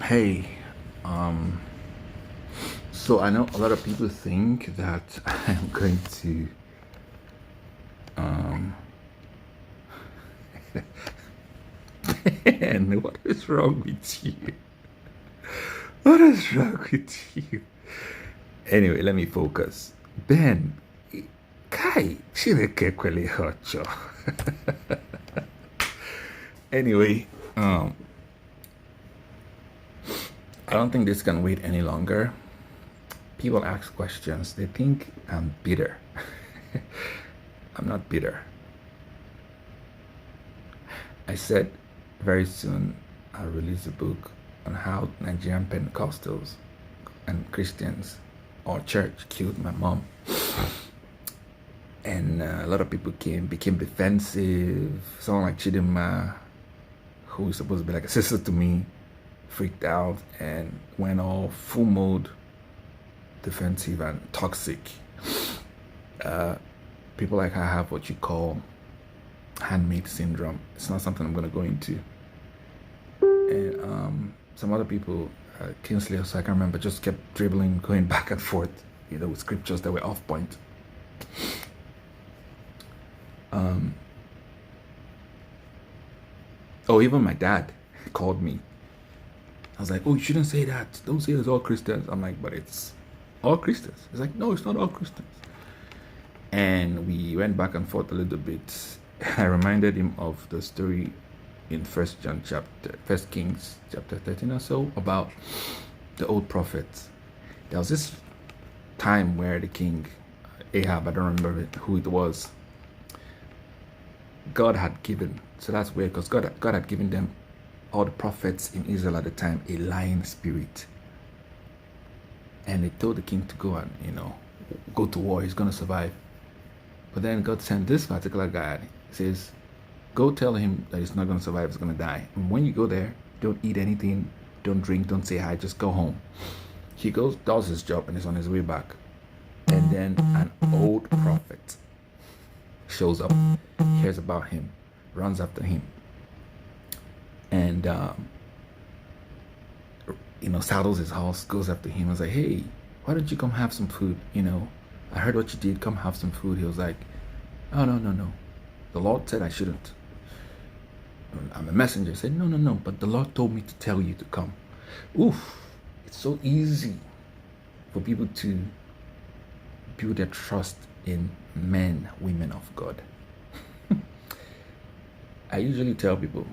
Hey, um, so I know a lot of people think that I'm going to, um, and what is wrong with you? What is wrong with you? Anyway, let me focus. Ben, Kai, Chineke kwele hocho. Anyway, um, I don't think this can wait any longer. People ask questions. They think I'm bitter. I'm not bitter. I said very soon I'll release a book on how Nigerian Pentecostals and Christians or church killed my mom. And a lot of people became defensive. Someone like Chidima, who is supposed to be like a sister to me, freaked out and went all full mode defensive and toxic. People like her have what you call handmaid syndrome. It's not something I'm going to go into. And some other people, Kingsley, so I can't remember, just kept dribbling, going back and forth, with scriptures that were off point. Oh, even my dad called me. I was like, oh, you shouldn't say that. Don't say it's all Christians. I'm like, but it's all Christians. He's like, no, it's not all Christians. And we went back and forth a little bit. I reminded him of the story in First Kings chapter 13 or so about the old prophets. There was this time where the king Ahab, I don't remember who it was, God had given, so that's weird because God had given them, all the prophets in Israel at the time, a lying spirit. And they told the king to go and, go to war. He's going to survive. But then God sent this particular guy. He says, go tell him that he's not going to survive, he's going to die. And when you go there, don't eat anything, don't drink, don't say hi, just go home. He goes, does his job, and is on his way back. And then an old prophet shows up, hears about him, runs after him, and saddles his horse, goes after him. I was like, hey, why don't you come have some food? I heard what you did, come have some food. He was like, oh, no. The Lord said I shouldn't. I'm a messenger. I said, no, but the Lord told me to tell you to come. Oof, it's so easy for people to build their trust in men, women of God. I usually tell people,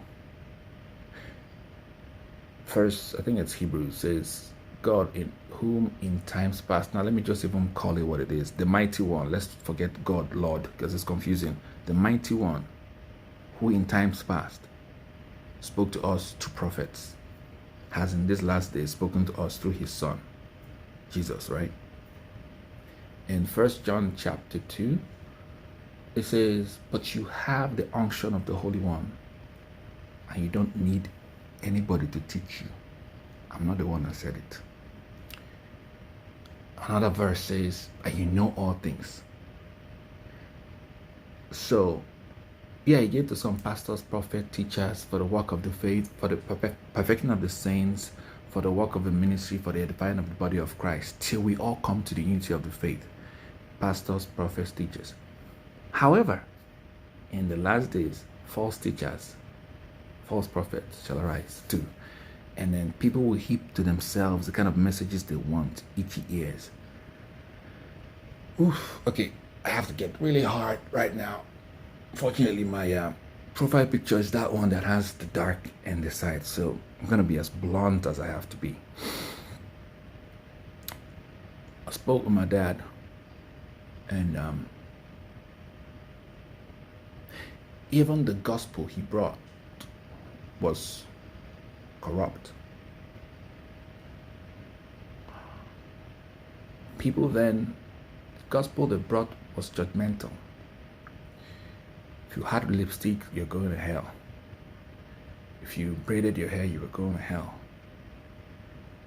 first, I think it's Hebrews, says, God in whom in times past. Now let me just even call it what it is. The mighty one. Let's forget God, Lord, because it's confusing. The mighty one who in times past spoke to us through prophets has in this last day spoken to us through his son, Jesus, right? In 1 John chapter 2, it says, but you have the unction of the Holy One, and you don't need anybody to teach you. I'm not the one that said it. Another verse says, and you know all things. So, yeah, he gave to some pastors, prophets, teachers for the work of the faith, for the perfecting of the saints, for the work of the ministry, for the edifying of the body of Christ, till we all come to the unity of the faith. Pastors, prophets, teachers. However, in the last days, false teachers, false prophets shall arise too. And then people will heap to themselves the kind of messages they want, itchy ears. Oof, okay, I have to get really hard right now. Fortunately, my profile picture is that one that has the dark and the side, so I'm going to be as blunt as I have to be. I spoke with my dad, and even the gospel he brought was corrupt. People then, the gospel they brought was judgmental. If you had lipstick, you're going to hell. If you braided your hair, you were going to hell.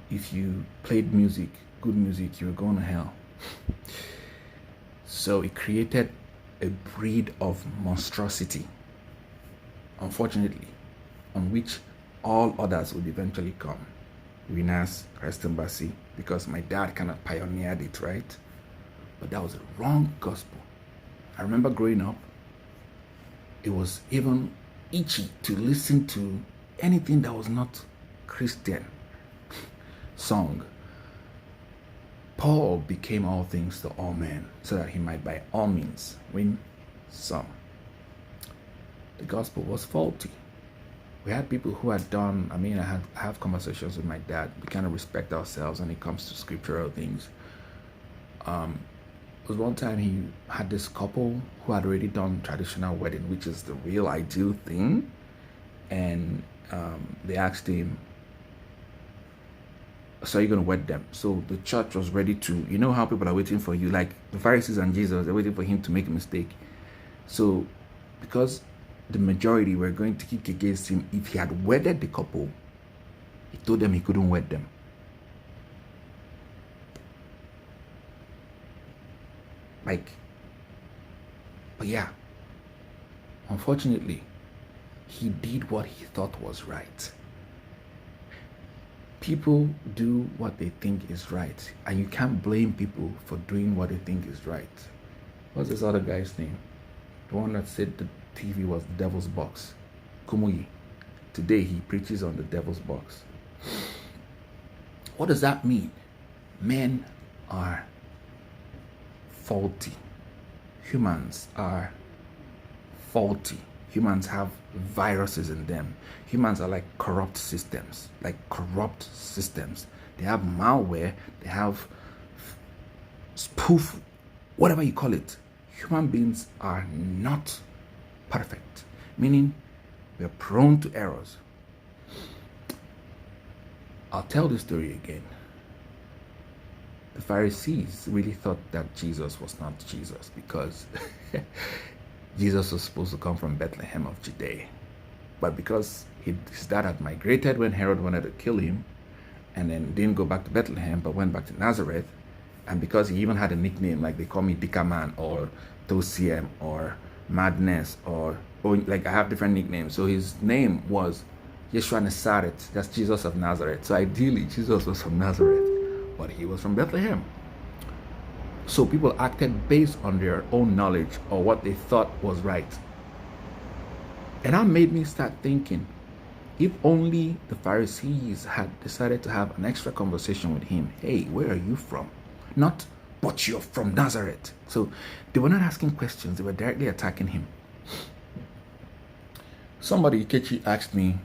If you played music, good music, you were going to hell. So it created a breed of monstrosity, unfortunately, on which all others would eventually come. Winners Christ Embassy, because my dad kind of pioneered it, right? But that was the wrong gospel. I remember growing up, it was even itchy to listen to anything that was not Christian song. Paul became all things to all men, so that he might by all means win some. The gospel was faulty. We had people who had done, I have conversations with my dad. We kind of respect ourselves when it comes to scriptural things. There was one time he had this couple who had already done traditional wedding, which is the real ideal thing. And they asked him, so are you going to wed them? So the church was ready to, you know how people are waiting for you, like the Pharisees and Jesus, they're waiting for him to make a mistake. So because the majority were going to kick against him, if he had wedded the couple, he told them he couldn't wed them. But yeah, unfortunately, he did what he thought was right. People do what they think is right, and you can't blame people for doing what they think is right. What's this other guy's name? The one that said the TV was the devil's box. Kumuyi. Today he preaches on the devil's box. What does that mean? Men are faulty. Humans are faulty. Humans have viruses in them. Humans are like corrupt systems. They have malware, they have spoof, whatever you call it. Human beings are not perfect, meaning we are prone to errors. I'll tell the story again. The Pharisees really thought that Jesus was not Jesus, because Jesus was supposed to come from Bethlehem of Judea. But because his dad had migrated when Herod wanted to kill him, and then didn't go back to Bethlehem, but went back to Nazareth, and because he even had a nickname, like they call me Dikaman or Tosiem or Madness, or like I have different nicknames. So his name was Yeshua Nazaret. That's Jesus of Nazareth. So ideally, Jesus was from Nazareth, but he was from Bethlehem. So people acted based on their own knowledge or what they thought was right. And that made me start thinking, if only the Pharisees had decided to have an extra conversation with him. Hey, where are you from? Not, but you're from Nazareth. So they were not asking questions, they were directly attacking him. Somebody, Ikechi, asked me,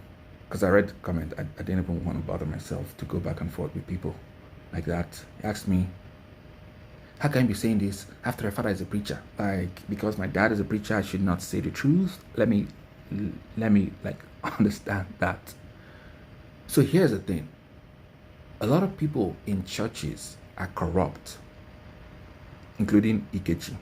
because I read the comment, I didn't even want to bother myself to go back and forth with people like that. He asked me, how can you be saying this after my father is a preacher? Like, because my dad is a preacher, I should not say the truth? Let me like understand that. So here's the thing. A lot of people in churches are corrupt, including Ikechi.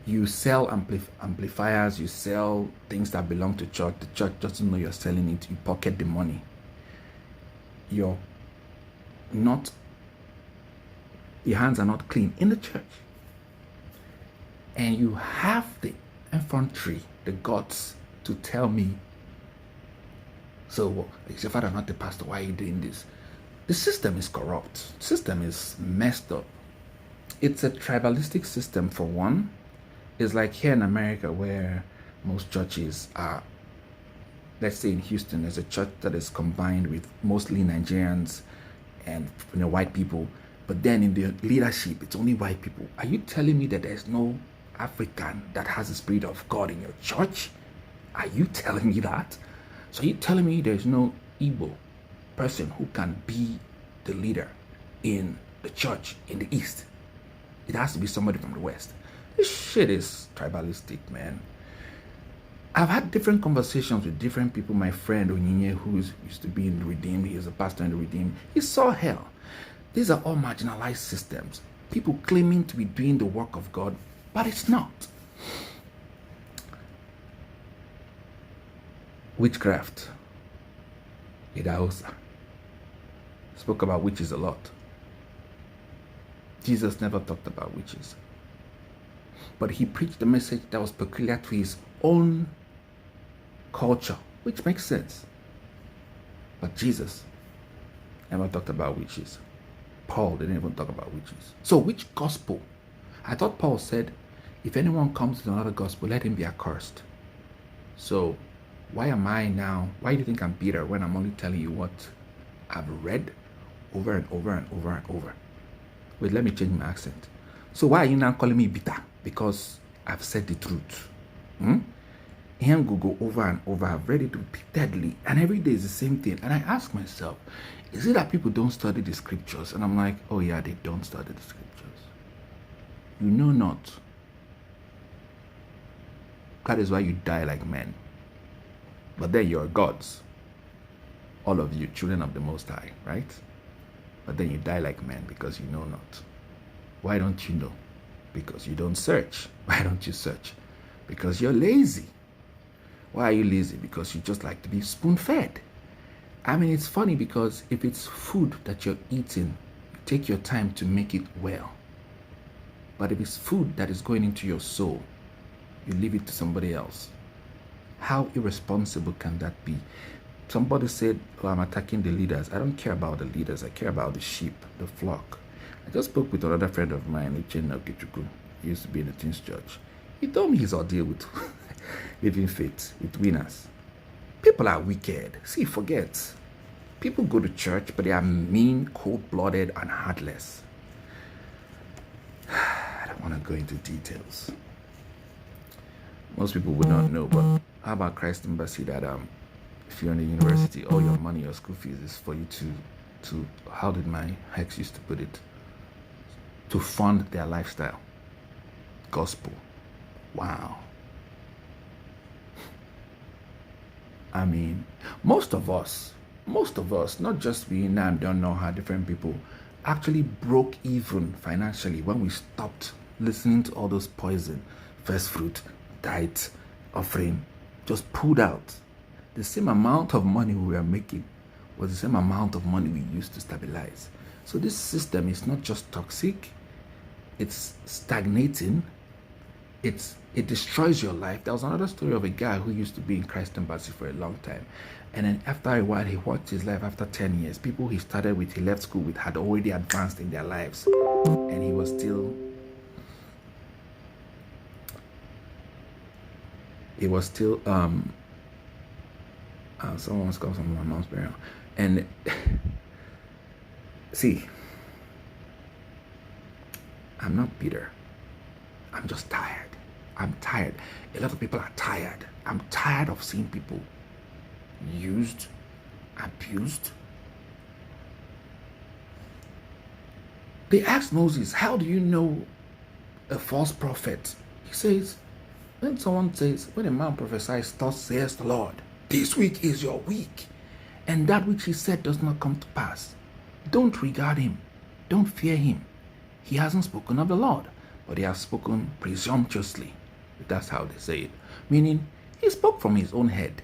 You sell amplifiers, you sell things that belong to church. The church doesn't know you're selling it. You pocket the money. Your hands are not clean in the church. And you have the infantry, the guts, to tell me, so is your father not the pastor? Why are you doing this? The system is corrupt. The system is messed up. It's a tribalistic system, for one. It's like here in America, where most churches are, let's say in Houston, there's a church that is combined with mostly Nigerians and white people. But then in the leadership, it's only white people. Are you telling me that there's no African that has the Spirit of God in your church? Are you telling me that? So are you telling me there's no Igbo person who can be the leader in the church in the East? It has to be somebody from the West. This shit is tribalistic, man. I've had different conversations with different people. My friend Onyinye, who used to be in the Redeemed, he is a pastor in the Redeemed. He saw hell. These are all marginalized systems. People claiming to be doing the work of God, but it's not. Witchcraft. Idahosa spoke about witches a lot. Jesus never talked about witches. But he preached a message that was peculiar to his own culture, which makes sense. But Jesus Never talked about witches. Paul didn't even talk about witches. So which gospel? I thought Paul said, if anyone comes to another gospel, let him be accursed. So why am I now, why do you think I'm bitter when I'm only telling you what I've read over and over and over and over? Wait, let me change my accent. So why are you now calling me bitter? Because I've said the truth. Here go over and over. I've read it repeatedly, and every day is the same thing. And I ask myself, is it that people don't study the scriptures? And I'm like, oh yeah, they don't study the scriptures. You know not. That is why you die like men. But then you're gods. All of you, children of the Most High, right? But then you die like men because you know not. Why don't you know? Because you don't search. Why don't you search? Because you're lazy. Why are you lazy? Because you just like to be spoon-fed. I mean, it's funny because if it's food that you're eating, you take your time to make it well. But if it's food that is going into your soul, you leave it to somebody else. How irresponsible can that be? Somebody said, oh, I'm attacking the leaders. I don't care about the leaders. I care about the sheep, the flock. I just spoke with another friend of mine, Uchenna Kichuku. He used to be in the Teens Church. He told me his ordeal with living faith, with winners. People are wicked. See, forget. People go to church, but they are mean, cold-blooded, and heartless. I don't want to go into details. Most people would not know, but how about Christ Embassy that if you're in the university, all your money, your school fees is for you to how did my ex used to put it? To fund their lifestyle. Gospel. Wow. I mean, most of us, not just we now don't know how different people actually broke even financially when we stopped listening to all those poison, first fruit, diet, offering, just pulled out. The same amount of money we were making was the same amount of money we used to stabilize. So this system is not just toxic, it's stagnating, it destroys your life. There was another story of a guy who used to be in Christ Embassy for a long time. And then after a while, he watched his life after 10 years. People he started with, he left school with, had already advanced in their lives. And he was still, someone was called from my mom's burial. And see, I'm not bitter. I'm just tired. I'm tired. A lot of people are tired. I'm tired of seeing people used, abused. They asked Moses, how do you know a false prophet? He says, when a man prophesies, thus says the Lord, this week is your week, and that which he said does not come to pass, don't regard him. Don't fear him. He hasn't spoken of the Lord, but he has spoken presumptuously. That's how they say it. Meaning, he spoke from his own head.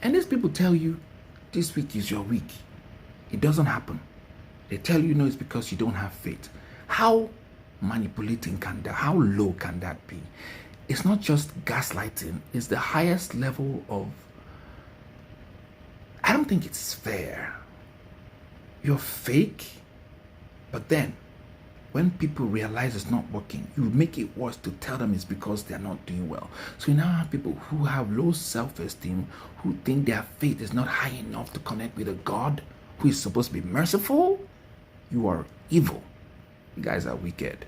And these people tell you, this week is your week. It doesn't happen. They tell you, no, it's because you don't have faith. How manipulating can that, how low can that be? It's not just gaslighting. It's the highest level of, I don't think it's fair. You're fake, but then when people realize it's not working, you make it worse to tell them it's because they're not doing well. So you now have people who have low self-esteem, who think their faith is not high enough to connect with a God who is supposed to be merciful. You are evil. You guys are wicked.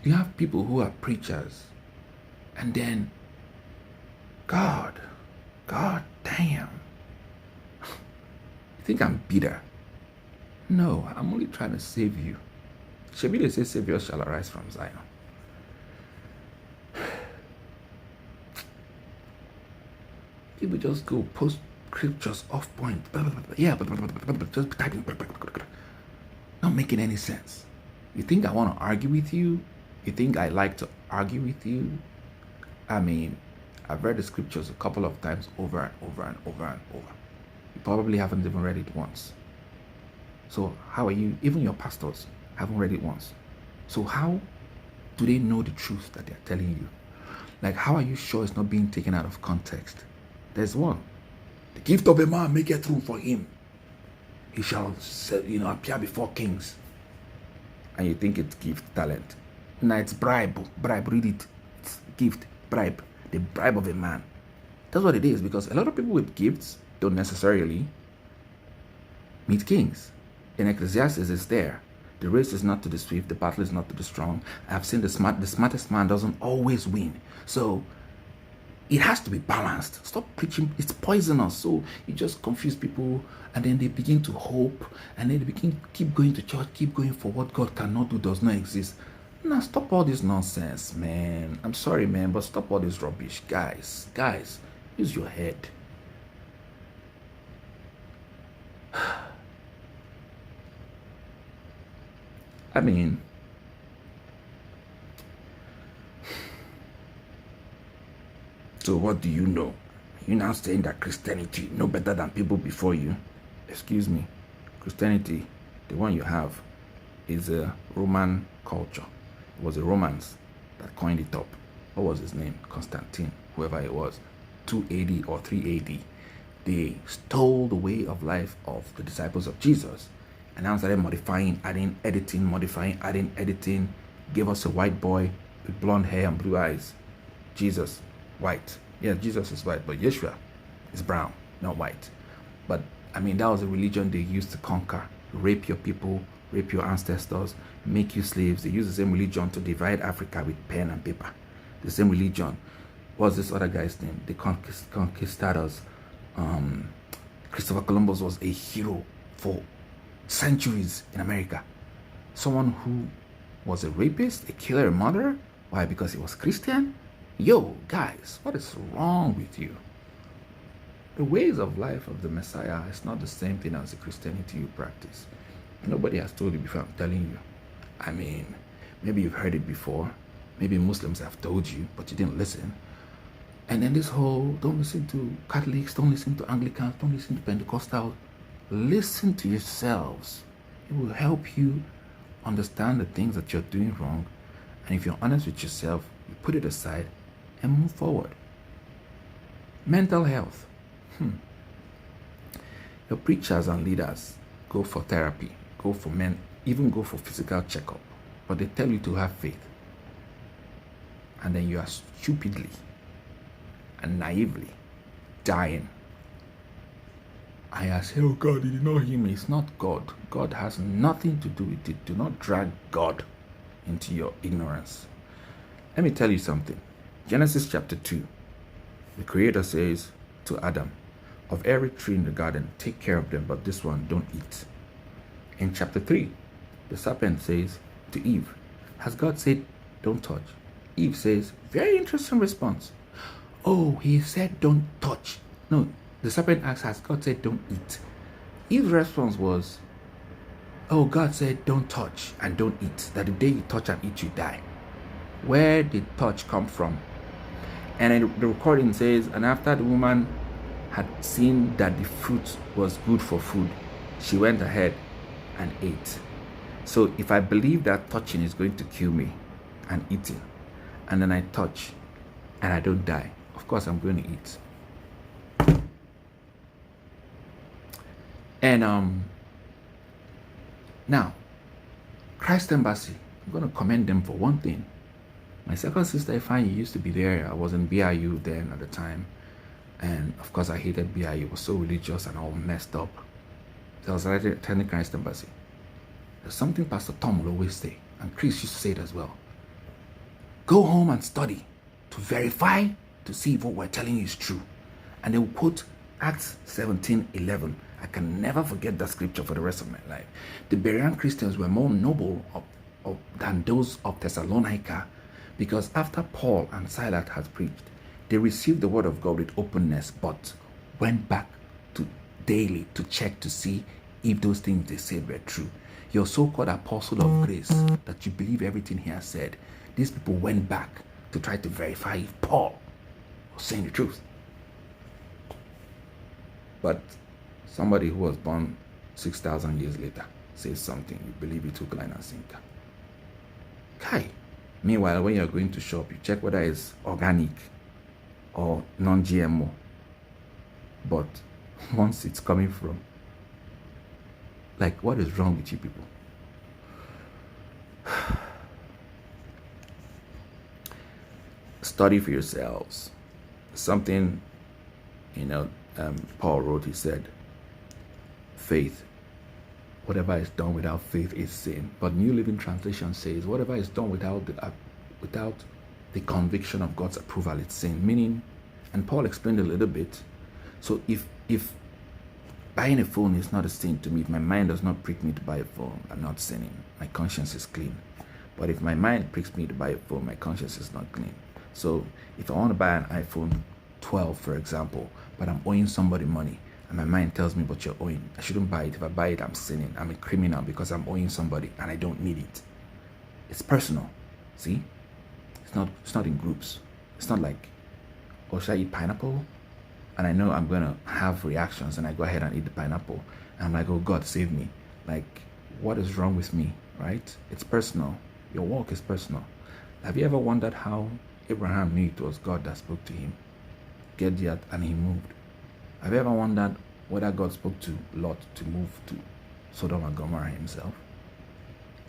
You have people who are preachers, and then God damn. You think I'm bitter? No, I'm only trying to save you. Shebi they say Savior shall arise from Zion. People just go post scriptures off point. Yeah, just typing. Not making any sense. You think I want to argue with you? You think I like to argue with you? I mean, I've read the scriptures a couple of times over and over and over and over. You probably haven't even read it once. So how are you? Even your pastors haven't read it once. So how do they know the truth that they're telling you? Like, how are you sure it's not being taken out of context? There's one. The gift of a man maketh room for him. He shall, appear before kings. And you think it's gift, talent. No, it's bribe. Bribe, read it. It's gift, bribe. The bribe of a man. That's what it is, because a lot of people with gifts don't necessarily meet kings. In Ecclesiastes, it's there. The race is not to the swift, the battle is not to the strong. I've seen the smartest man doesn't always win. So it has to be balanced. Stop preaching, it's poisonous. So you just confuse people, and then they begin to hope, and then they keep going to church, keep going for what God cannot do, does not exist. Now stop all this nonsense, man. I'm sorry, man, but stop all this rubbish. Guys, use your head. I mean, so what do you know? You're now saying that Christianity no better than people before you? Excuse me. Christianity, the one you have, is a Roman culture. It was the Romans that coined it up. What was his name? Constantine, whoever it was. 2 AD or 3 AD. They stole the way of life of the disciples of Jesus. And now started modifying, adding, editing, modifying, adding, editing. Gave us a white boy with blonde hair and blue eyes. Jesus, white. Yeah, Jesus is white, but Yeshua is brown, not white. But, I mean, that was a religion they used to conquer. Rape your people, rape your ancestors, make you slaves. They used the same religion to divide Africa with pen and paper. The same religion. What's this other guy's name? The conquistadors. Christopher Columbus was a hero for centuries in America. Someone who was a rapist, a killer, a murderer. Why? Because he was Christian? Yo, guys, what is wrong with you? The ways of life of the Messiah is not the same thing as the Christianity you practice. Nobody has told you before, I'm telling you. I mean, maybe you've heard it before. Maybe Muslims have told you, but you didn't listen. And then this whole, don't listen to Catholics, don't listen to Anglicans, don't listen to Pentecostal. Listen to yourselves. It will help you understand the things that you're doing wrong. And if you're honest with yourself, you put it aside and move forward. Mental health. Your preachers and leaders go for therapy, go for men, even go for physical checkup. But they tell you to have faith. And then you are stupidly and naively dying. I say, oh God, he did not heal me. It's not God. God has nothing to do with it. Do not drag God into your ignorance. Let me tell you something. Genesis chapter 2, the Creator says to Adam, of every tree in the garden, take care of them, but this one don't eat. In chapter 3, the serpent says to Eve, has God said don't touch? Eve says, very interesting response. Oh, he said don't touch. No, the serpent asks, has God said don't eat? Eve's response was, oh, God said don't touch and don't eat, that the day you touch and eat, you die. Where did touch come from? And then the recording says, and after the woman had seen that the fruit was good for food, she went ahead and ate. So if I believe that touching is going to kill me and eating, and then I touch and I don't die, of course I'm going to eat. And now, Christ Embassy, I'm going to commend them for one thing. My second sister, Ifeanyi, used to be there. I was in BIU then at the time. And of course, I hated BIU. It was so religious and all messed up. So I was attending Christ Embassy. There's something Pastor Tom will always say, and Chris used to say it as well. Go home and study to verify, to see if what we're telling you is true. And they will quote Acts 17:11. I can never forget that scripture for the rest of my life. The Berean Christians were more noble than those of Thessalonica, because after Paul and Silas had preached, they received the word of God with openness, but went back to daily to check to see if those things they said were true. Your so-called apostle of grace, that you believe everything he has said, these people went back to try to verify if Paul was saying the truth. But somebody who was born 6,000 years later says something, you believe he took line and sinker. Kai, Meanwhile, when you're going to shop, you check whether it's organic or non-GMO. But once it's coming from, like, what is wrong with you people? Study for yourselves. Something, Paul wrote, he said, faith, whatever is done without faith is sin. But New Living Translation says, whatever is done without the conviction of God's approval, it's sin. Meaning, and Paul explained a little bit. So if buying a phone is not a sin to me, if my mind does not prick me to buy a phone, I'm not sinning. My conscience is clean. But if my mind pricks me to buy a phone, my conscience is not clean. So if I want to buy an iPhone 12, for example, but I'm owing somebody money, and my mind tells me what you're owing, I shouldn't buy it. If I buy it, I'm sinning. I'm a criminal because I'm owing somebody and I don't need it. It's personal. See? It's not in groups. It's not like, oh, should I eat pineapple? And I know I'm gonna have reactions, and I go ahead and eat the pineapple. And I'm like, oh God, save me. Like, what is wrong with me, right? It's personal. Your walk is personal. Have you ever wondered how Abraham knew it was God that spoke to him? Get that, and he moved. Have you ever wondered whether God spoke to Lot to move to Sodom and Gomorrah himself?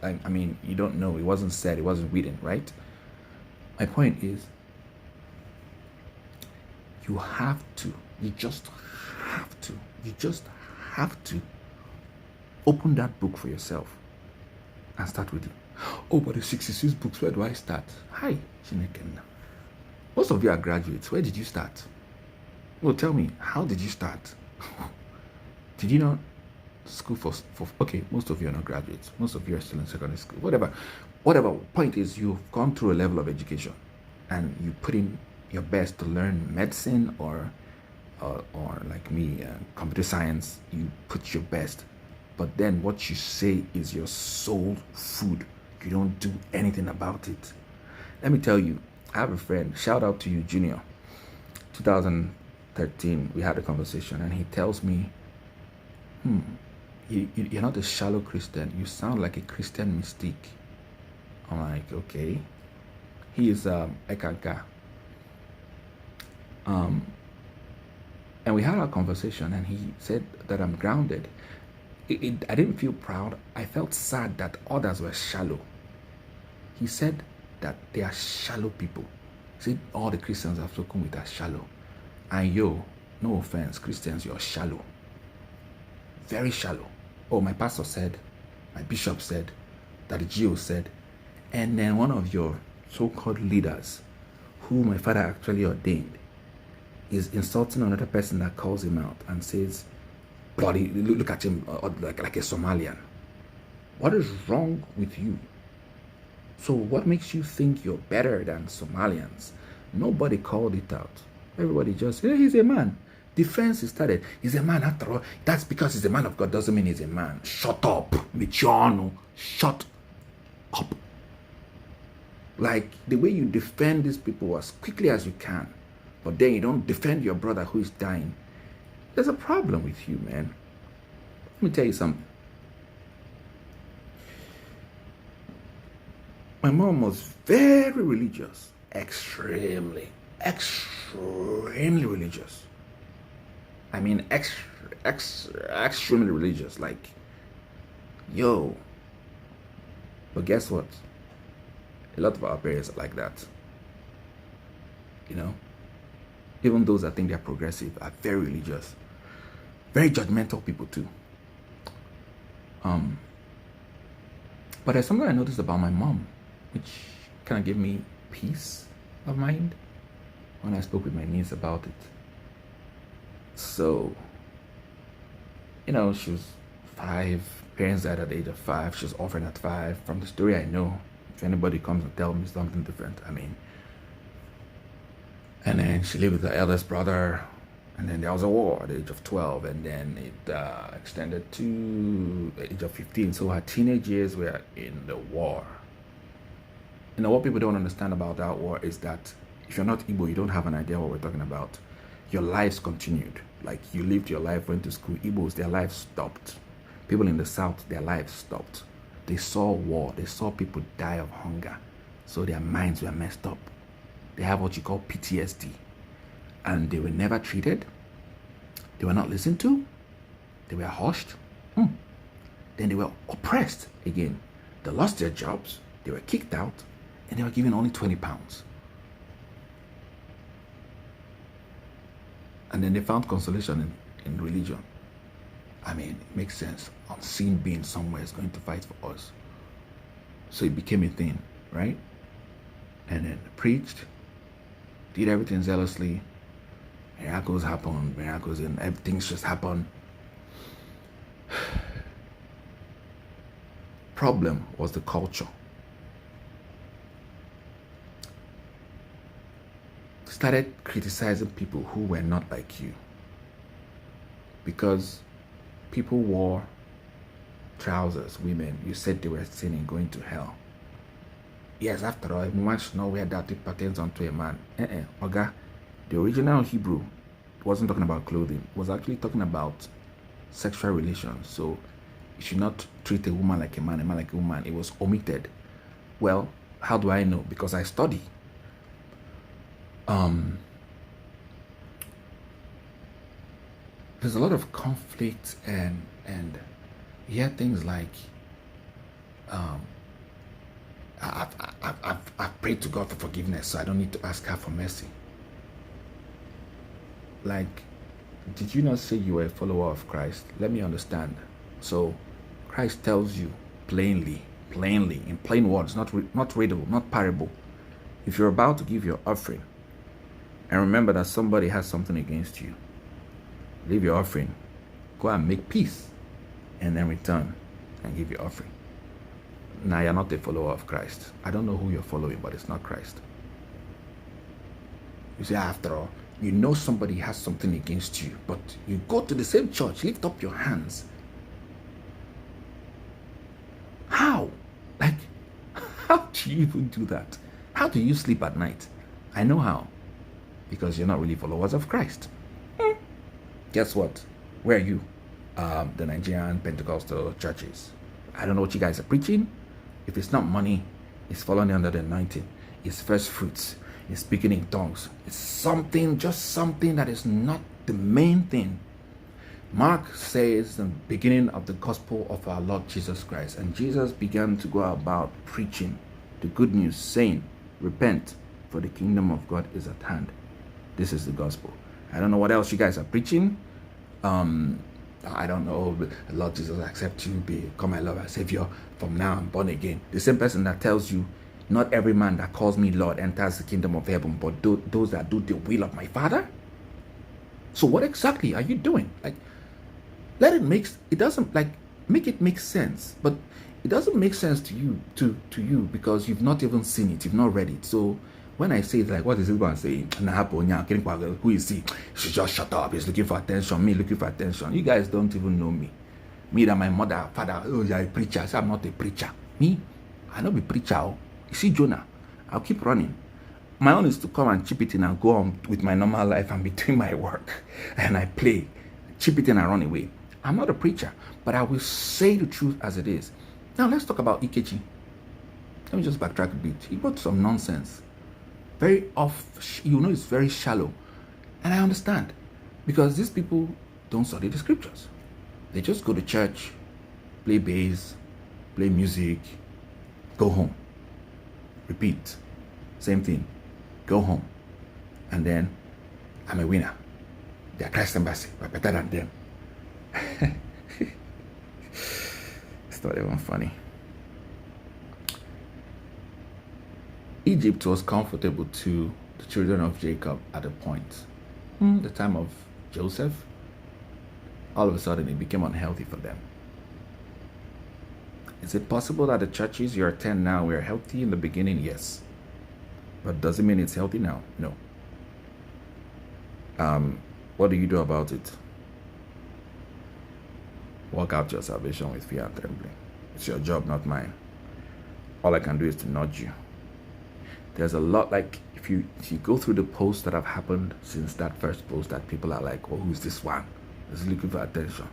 I mean, you don't know. It wasn't said. It wasn't written, right? My point is, you just have to open that book for yourself and start with it. Oh, but the 66 books, where do I start? Hi, Chineken. Most of you are graduates. Where did you start? Well, tell me, how did you start? Did you not school for okay, most of you are not graduates. Most of you are still in secondary school. Whatever. Point is, you've gone through a level of education and you put in your best to learn medicine or like me, computer science. You put your best, but then what you say is your soul food. You don't do anything about it. Let me tell you, I have a friend, shout out to you, Junior. 2013, we had a conversation and he tells me, you're not a shallow Christian. You sound like a Christian mystique. I'm like, okay. He is Ekanka. And we had our conversation and he said that I'm grounded. I didn't feel proud. I felt sad that others were shallow. He said that they are shallow people. He said all the Christians I've spoken with are shallow. And no offense, Christians, you're shallow. Very shallow. Oh, my pastor said, my bishop said, that the GO said, and then one of your so-called leaders, who my father actually ordained, is insulting another person that calls him out and says, bloody, look at him like a Somalian. What is wrong with you? So what makes you think you're better than Somalians? Nobody called it out. Everybody just said, hey, he's a man. Defense is started. He's a man after all. That's because he's a man of God doesn't mean he's a man. Shut up. Michiano. Shut up. Like the way you defend these people as quickly as you can, but then you don't defend your brother who is dying. There's a problem with you, man. Let me tell you something. My mom was very religious. Extremely religious. I mean, extremely religious. Like, yo. But guess what? A lot of our parents are like that. You know? Even those that think they're progressive are very religious. Very judgmental people too. But there's something I noticed about my mom, which kind of gave me peace of mind when I spoke with my niece about it. So, she was 5, parents died at the age of 5, she was orphaned at 5. From the story I know, if anybody comes and tells me something different, and then she lived with her eldest brother, and then there was a war at the age of 12, and then it extended to the age of 15. So her teenage years were in the war. What people don't understand about that war is that if you're not Igbo, you don't have an idea what we're talking about. Your lives continued. Like, you lived your life, went to school. Igbos, their lives stopped. People in the South, their lives stopped. They saw war. They saw people die of hunger. So their minds were messed up. They have what you call PTSD. And they were never treated. They were not listened to. They were hushed. Then they were oppressed again. They lost their jobs. They were kicked out. And they were given only 20 pounds. And then they found consolation in religion. I mean, it makes sense. Unseen being somewhere is going to fight for us. So it became a thing, right? And then preached, did everything zealously. Miracles happened, miracles, and everything's just happened. Problem was the culture. Started criticizing people who were not like you, because people wore trousers. Women, you said they were sinning, going to hell. Yes, after all, everyone should know where that pertains onto a man. Oga, the original Hebrew wasn't talking about clothing. It was actually talking about sexual relations. So you should not treat a woman like a man like a woman. It was omitted. Well, how do I know? Because I study. There's a lot of conflict, and you hear things like I've prayed to God for forgiveness, so I don't need to ask her for mercy. Like, did you not say you were a follower of Christ? Let me understand. So Christ tells you plainly, in plain words, not readable, not parable. If you're about to give your offering, and remember that somebody has something against you, leave your offering, go and make peace, and then return and give your offering. Now you're not a follower of Christ. I don't know who you're following, but it's not Christ. You say, after all, you know somebody has something against you, but you go to the same church, lift up your hands. How? Like, how do you even do that? How do you sleep at night? I know how. Because you're not really followers of Christ. Guess what? Where are you? The Nigerian Pentecostal churches. I don't know what you guys are preaching. If it's not money, it's following under the anointing. It's first fruits. It's speaking in tongues. It's something, just something that is not the main thing. Mark says the beginning of the gospel of our Lord Jesus Christ. And Jesus began to go about preaching the good news, saying, repent, for the kingdom of God is at hand. This is the gospel. I don't know what else you guys are preaching. I don't know, but Lord Jesus, accept you, become my Lord and Savior. From now I'm born again. The same person that tells you, not every man that calls me Lord enters the kingdom of heaven, but those that do the will of my Father. So what exactly are you doing? Like, it doesn't like make it make sense, but it doesn't make sense to you because you've not even seen it, you've not read it. So when I say it, like, what is it going to say? Who is he? She just shut up. He's looking for attention. Me looking for attention. You guys don't even know me. Me that my mother, father, oh, you're a preacher. I say I'm not a preacher. Me, I not be preacher. You see Jonah, I'll keep running. My own is to come and chip it in and go on with my normal life and be doing my work. And I play, chip it in and run away. I'm not a preacher, but I will say the truth as it is. Now let's talk about Ikechi. Let me just backtrack a bit. He wrote some nonsense. Very off, it's very shallow. And I understand. Because these people don't study the scriptures. They just go to church, play bass, play music, go home. Repeat. Same thing. Go home. And then, I'm a winner. They're Christ Embassy. We're better than them. It's not even funny. Egypt was comfortable to the children of Jacob at a point. The time of Joseph, all of a sudden it became unhealthy for them. Is it possible that the churches you attend now were healthy in the beginning? Yes. But does it mean it's healthy now? No. What do you do about it? Work out your salvation with fear and trembling. It's your job, not mine. All I can do is to nudge you. There's a lot, like, if you go through the posts that have happened since that first post, that people are like, oh, who's this one? Is looking for attention.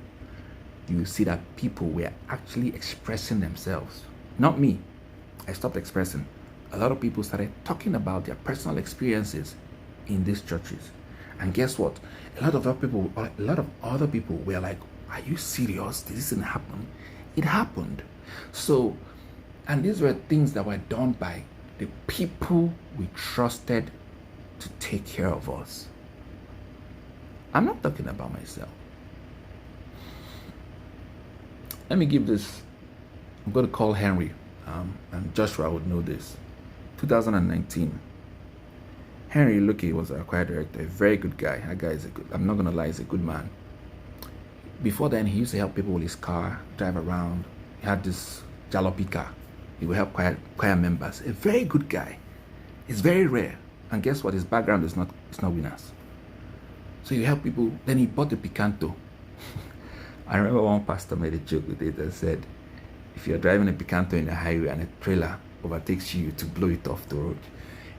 You see that people were actually expressing themselves. Not me. I stopped expressing. a lot of people started talking about their personal experiences in these churches. And guess what? A lot of other people were like, are you serious? This didn't happen. It happened. So, and these were things that were done by the people we trusted to take care of us. I'm not talking about myself. Let me give this. I'm going to call Henry, and Joshua would know this. 2019. Henry Lucky was our choir director, a very good guy. That guy is I'm not going to lie, he's a good man. Before then, he used to help people with his car, drive around. He had this jalopy car. He would help choir members. A very good guy. It's very rare. And guess what? His background is not winners. So you help people. Then he bought the Picanto. I remember one pastor made a joke with it and said, if you're driving a Picanto in the highway and a trailer overtakes you, to blow it off the road.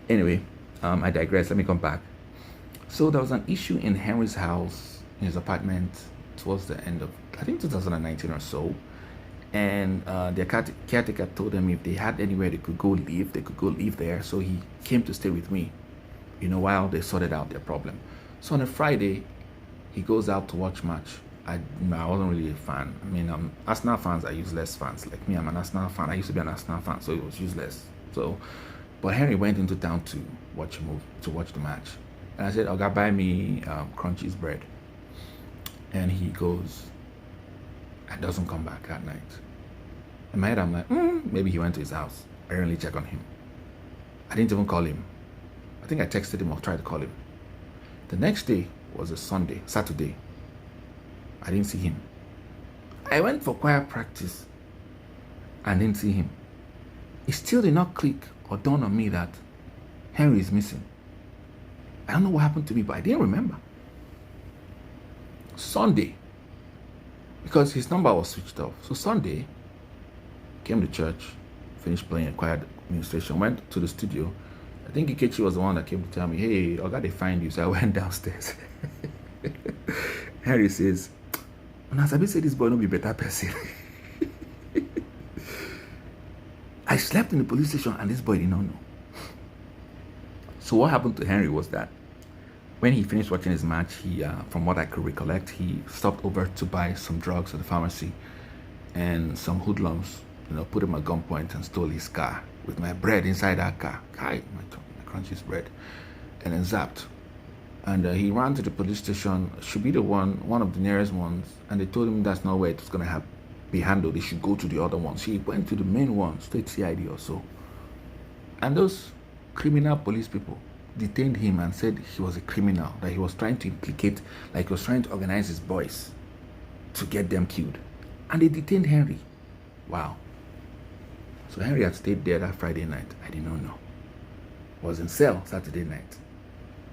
Anyway, I digress. Let me come back. So there was an issue in Henry's house, in his apartment, towards the end of, I think, 2019 or so. And their caretaker told them if they had anywhere they could go live, they could go live there. So he came to stay with me, while they sorted out their problem. So on a Friday, he goes out to watch match. I wasn't really a fan. I mean, Arsenal fans are useless fans. Like me, I'm an Arsenal fan. I used to be an Arsenal fan, so it was useless. So, but Henry went into town to watch the match. And I said, "Oh, God, buy me Crunchy's bread." And he goes and doesn't come back that night. In my head, I'm like, maybe he went to his house. I didn't really check on him. I didn't even call him. I think I texted him or tried to call him. The next day was a Saturday. I didn't see him. I went for choir practice and didn't see him. It still did not click or dawn on me that Henry is missing. I don't know what happened to me, but I didn't remember. Sunday, because his number was switched off. So Sunday, came to church, finished playing a choir administration, went to the studio. I think Ikechi was the one that came to tell me, hey, I got to find you. So I went downstairs. Henry says, when I say this boy no be better person. I slept in the police station and this boy did not know. So what happened to Henry was that when he finished watching his match, he, from what I could recollect, he stopped over to buy some drugs at the pharmacy, and some hoodlums, put him at gunpoint and stole his car with my bread inside that car. My Crunchy's bread, and then zapped. And he ran to the police station. Should be the one of the nearest ones, and they told him that's not where it was gonna be handled. They should go to the other ones. He went to the main one, state CID or so. And those criminal police people detained him and said he was a criminal, that he was trying to implicate, like he was trying to organize his boys to get them killed. And they detained Henry. Wow. So Henry had stayed there that Friday night. I did not know. Was in cell Saturday night.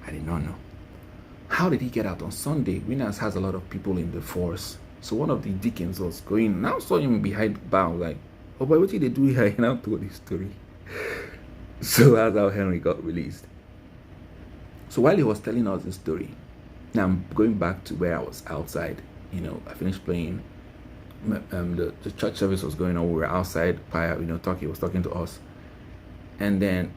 I did not know. How did he get out on Sunday? Winners has a lot of people in the force. So one of the deacons was going, now saw him behind bar, like, oh boy, what did they do here? He now told his story. So that's how Henry got released. So while he was telling us the story, now I'm going back to where I was outside. I finished playing. The church service was going on. We were outside, talking. He was talking to us. And then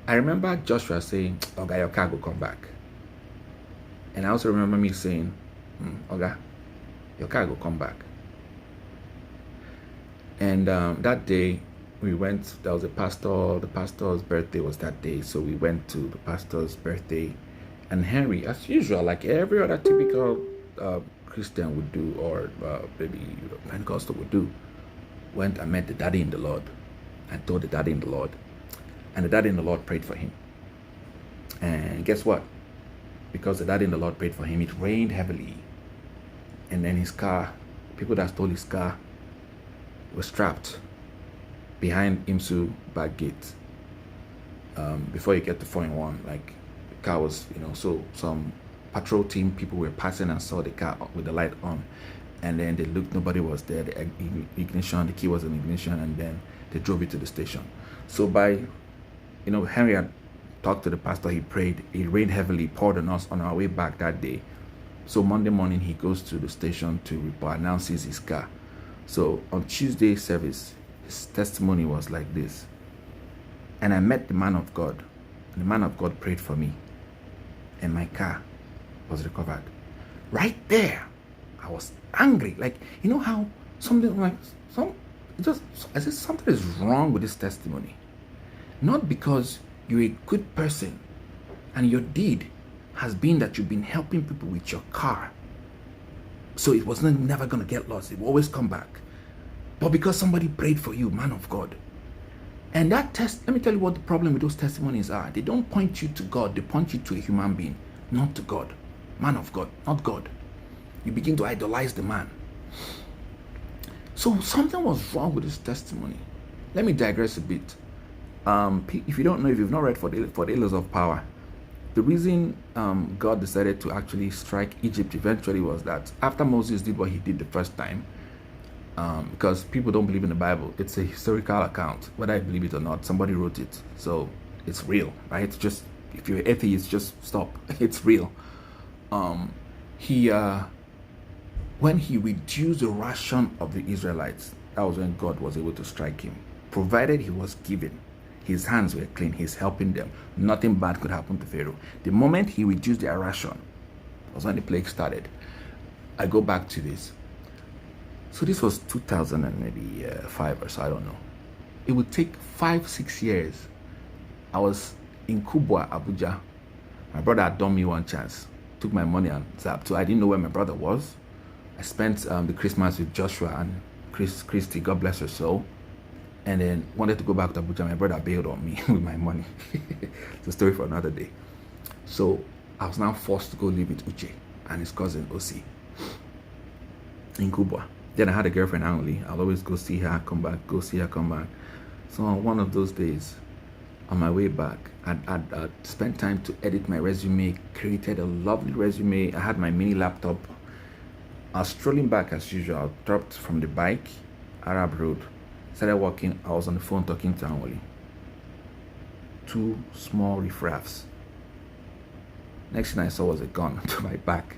I remember Joshua saying, "Oga, your car will come back." And I also remember me saying, "Oga, your car will come back." And that day we went. There was a pastor. The pastor's birthday was that day, so we went to the pastor's birthday. And Henry, as usual, like every other typical Christian would do, or maybe Pentecostal would do, went and met the daddy in the Lord and told the daddy in the Lord. And the daddy in the Lord prayed for him. And guess what? Because the daddy in the Lord prayed for him, it rained heavily. And then his car, people that stole his car, was trapped behind IMSU back gate. Before you get to 4-in-1, like the car was, so some patrol team people were passing and saw the car with the light on, and then they looked, nobody was there. The ignition, the key was in ignition, and then they drove it to the station. So by, Henry had talked to the pastor, he prayed, it rained heavily, poured on us on our way back that day. So Monday morning he goes to the station to report, announces his car. So on Tuesday service, his testimony was like this. And I met the man of God. And the man of God prayed for me. And my car was recovered. Right there, I was angry. Like, you know how something like, I said, something is wrong with this testimony. Not because you're a good person and your deed has been that you've been helping people with your car. So it was never going to get lost. It will always come back. But because somebody prayed for you, man of God. And that let me tell you what the problem with those testimonies are. They don't point you to God. They point you to a human being, not to God. Man of God, not God. You begin to idolize the man. So something was wrong with this testimony. Let me digress a bit. If you don't know, if you've not read for the Ills of Power, the reason God decided to actually strike Egypt eventually was that after Moses did what he did the first time, because people don't believe in the Bible. It's a historical account. Whether I believe it or not, somebody wrote it. So it's real, right? Just, if you're an atheist, just stop. It's real. When he reduced the ration of the Israelites, that was when God was able to strike him. Provided he was given, his hands were clean, he's helping them. Nothing bad could happen to Pharaoh. The moment he reduced their ration was when the plague started. I go back to this. So this was 2005 or so, I don't know. It would take 5-6 years. I was in Kubwa, Abuja. My brother had done me one chance. Took my money and zapped. So I didn't know where my brother was. I spent the Christmas with Joshua and Christy, God bless her soul. And then wanted to go back to Abuja. My brother bailed on me with my money. It's a story for another day. So I was now forced to go live with Uche and his cousin Osi in Kubwa. Then I had a girlfriend, Anuli. I'll always go see her, come back, go see her, come back. So on one of those days, on my way back, I'd spent time to edit my resume, created a lovely resume. I had my mini laptop. I was strolling back as usual. I dropped from the bike, Arab Road, started walking. I was on the phone talking to Anuli. 2 small riffraffs. Next thing I saw was a gun to my back.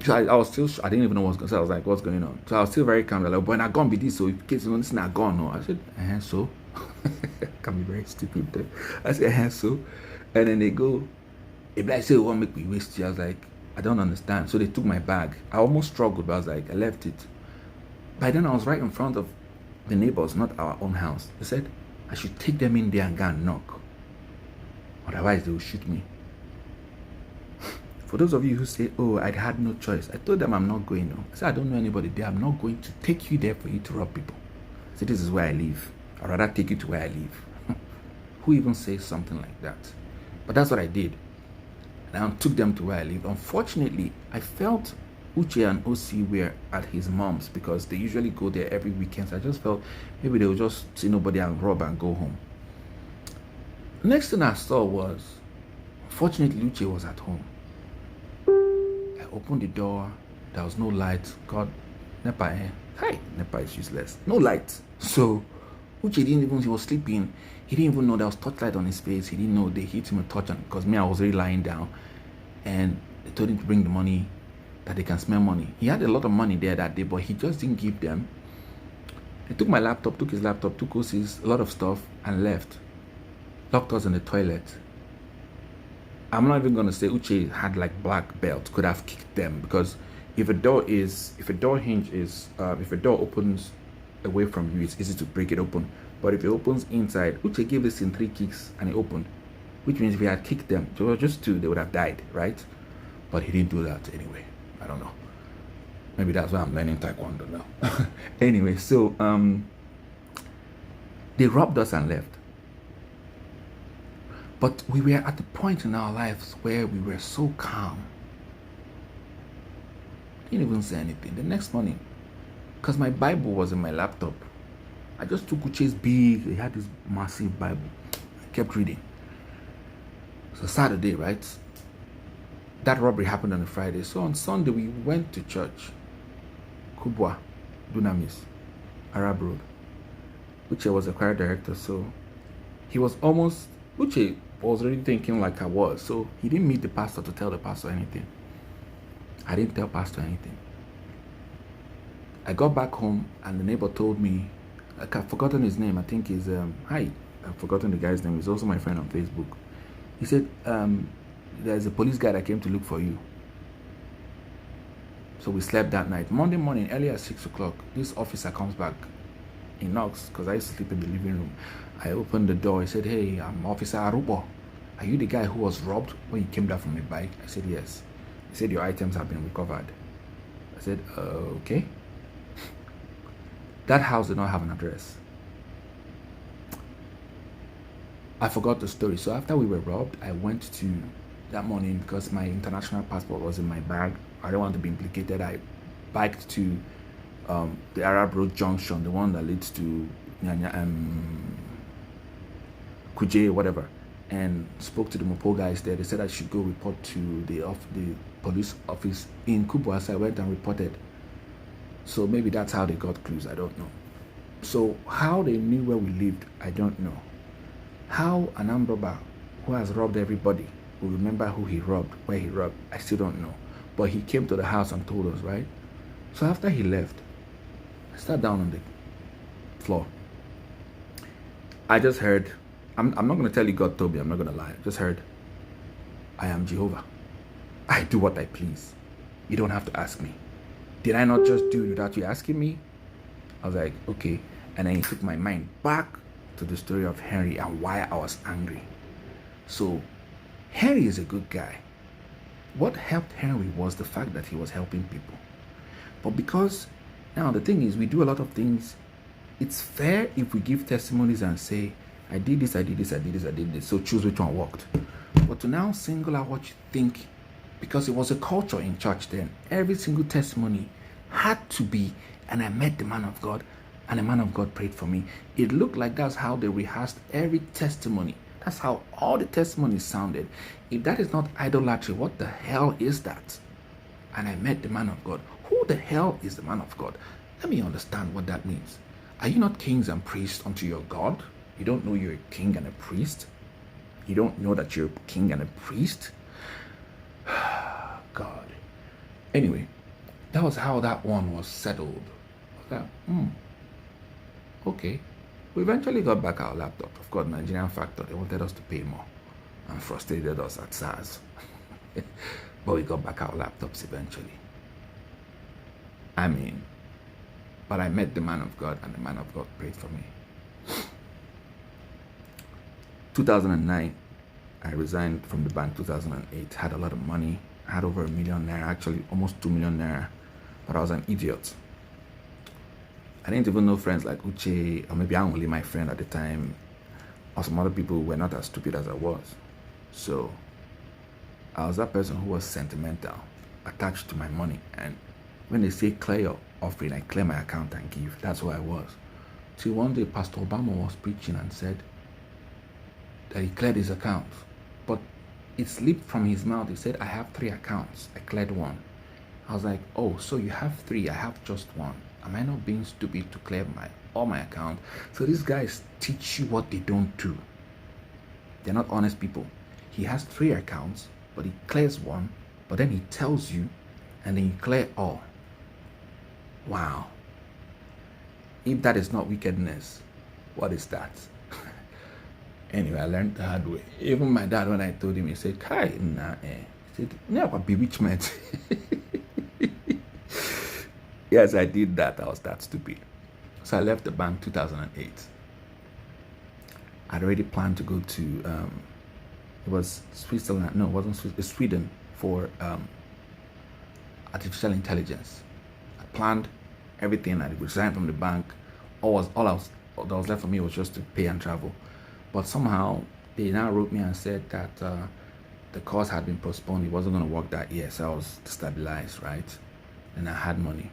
So I was still, I didn't even know what was going on. So I was like, what's going on? So I was still very calm. They're like, boy, I gone be this. So in case you don't listen, I gone. No. I said, so. Can be very stupid there. I said, so. And then they go, if I say, it won't make me waste you. I was like, I don't understand. So they took my bag. I almost struggled, but I was like, I left it. By then I was right in front of the neighbors, not our own house. They said, I should take them in there and go and knock. Otherwise they will shoot me. For those of you who say, oh, I had no choice, I told them I'm not going. No. I said, I don't know anybody there. I'm not going to take you there for you to rob people. I said, this is where I live. I'd rather take you to where I live. Who even says something like that? But that's what I did. And I took them to where I live. Unfortunately, I felt Uche and Osi were at his mom's because they usually go there every weekend. So I just felt maybe they would just see nobody and rob and go home. Next thing I saw was, unfortunately, Uche was at home. I opened the door. There was no light. God, Nepa, hi, Nepa is useless. No light. So Uche didn't even, he was sleeping. He didn't even know there was torchlight on his face. He didn't know they hit him a torch because me, I was already lying down. And they told him to bring the money, that they can smell money. He had a lot of money there that day, but he just didn't give them. They took my laptop, took his laptop, took Osi's, a lot of stuff, and left. Locked us in the toilet. I'm not even gonna say Uche had like black belt, could have kicked them, because if a door opens away from you, it's easy to break it open. But if it opens inside, Uche gave this in 3 kicks and it opened, which means if he had kicked them, they were just 2, they would have died, right? But he didn't do that anyway. I don't know. Maybe that's why I'm learning Taekwondo now. Anyway, so they robbed us and left. But we were at the point in our lives where we were so calm. Didn't even say anything. The next morning, because my Bible was in my laptop, I just took Uche's big, he had this massive Bible. I kept reading. So Saturday, right? That robbery happened on a Friday. So on Sunday, we went to church. Kubwa, Dunamis, Arab Road. Uche was a choir director, so he was almost, Uche was already thinking like I was. So he didn't meet the pastor to tell the pastor anything. I didn't tell pastor anything. I got back home and the neighbor told me, Like, I've forgotten his name. I think he's hi. I've forgotten the guy's name. He's also my friend on Facebook. He said, there's a police guy that came to look for you. So we slept that night. Monday morning, early at 6 o'clock, this officer comes back. He knocks, because I used to sleep in the living room. I opened the door. He said, hey, I'm Officer Arubo. Are you the guy who was robbed when you came down from a bike? I said, yes. He said, your items have been recovered. I said, okay. That house did not have an address. I forgot the story. So after we were robbed, I went to that morning, because my international passport was in my bag. I don't want to be implicated. I biked to the Arab Road Junction, the one that leads to Kuje, whatever, and spoke to the Mopo guys there. They said I should go report to the police office in Kubwa. So I went and reported. So maybe that's how they got clues. I don't know. So how they knew where we lived, I don't know. How an armed robber who has robbed everybody will remember who he robbed, where he robbed, I still don't know. But he came to the house and told us, right? So after he left, I sat down on the floor. I just heard, I'm not going to tell you God told me, I'm not going to lie. I just heard, I am Jehovah. I do what I please. You don't have to ask me. Did I not just do it without you asking me? I was like, okay. And then he took my mind back to the story of Henry and why I was angry. So Henry is a good guy. What helped Henry was the fact that he was helping people. But because now the thing is, we do a lot of things. It's fair if we give testimonies and say, I did this, I did this, I did this, I did this. So choose which one worked. But to now single out what you think, because it was a culture in church then, every single testimony had to be, and I met the man of God, and the man of God prayed for me. It looked like that's how they rehearsed every testimony. That's how all the testimonies sounded. If that is not idolatry, what the hell is that? And I met the man of God. Who the hell is the man of God? Let me understand what that means. Are you not kings and priests unto your God? You don't know you're a king and a priest? You don't know that you're a king and a priest? God. Anyway, that was how that one was settled. Okay. We eventually got back our laptop. Of course, Nigerian factor, they wanted us to pay more and frustrated us at SARS. But we got back our laptops eventually. I mean, but I met the man of God, and the man of God prayed for me. 2009, I resigned from the bank. 2008, had a lot of money. I had over 1 million naira, actually almost 2 million naira, but I was an idiot. I didn't even know friends like Uche, or maybe I'm only my friend at the time, or some other people who were not as stupid as I was. So I was that person who was sentimental, attached to my money. And when they say clear your offering, I clear my account and give. That's who I was. Till one day Pastor Obama was preaching and said that he cleared his account. But it slipped from his mouth. He said, I have 3 accounts. I cleared 1. I was like, oh, so you have 3, I have just 1. Am I not being stupid to clear all my account? So these guys teach you what they don't do. They're not honest people. He has 3 accounts, but he clears 1, but then he tells you, and then you clear all. Wow. If that is not wickedness, what is that? Anyway, I learned the hard way. Even my dad, when I told him, he said, Kai, nah, eh. He said, never bewitchment. Yes, I did that. I was that stupid. So I left the bank 2008. I'd already planned to go to, it was Switzerland. No, it wasn't Switzerland. It's Sweden for artificial intelligence. I planned everything. I resigned from the bank. All that was left for me was just to pay and travel. But somehow they now wrote me and said that the course had been postponed. It wasn't going to work that year. So I was destabilized, right? And I had money.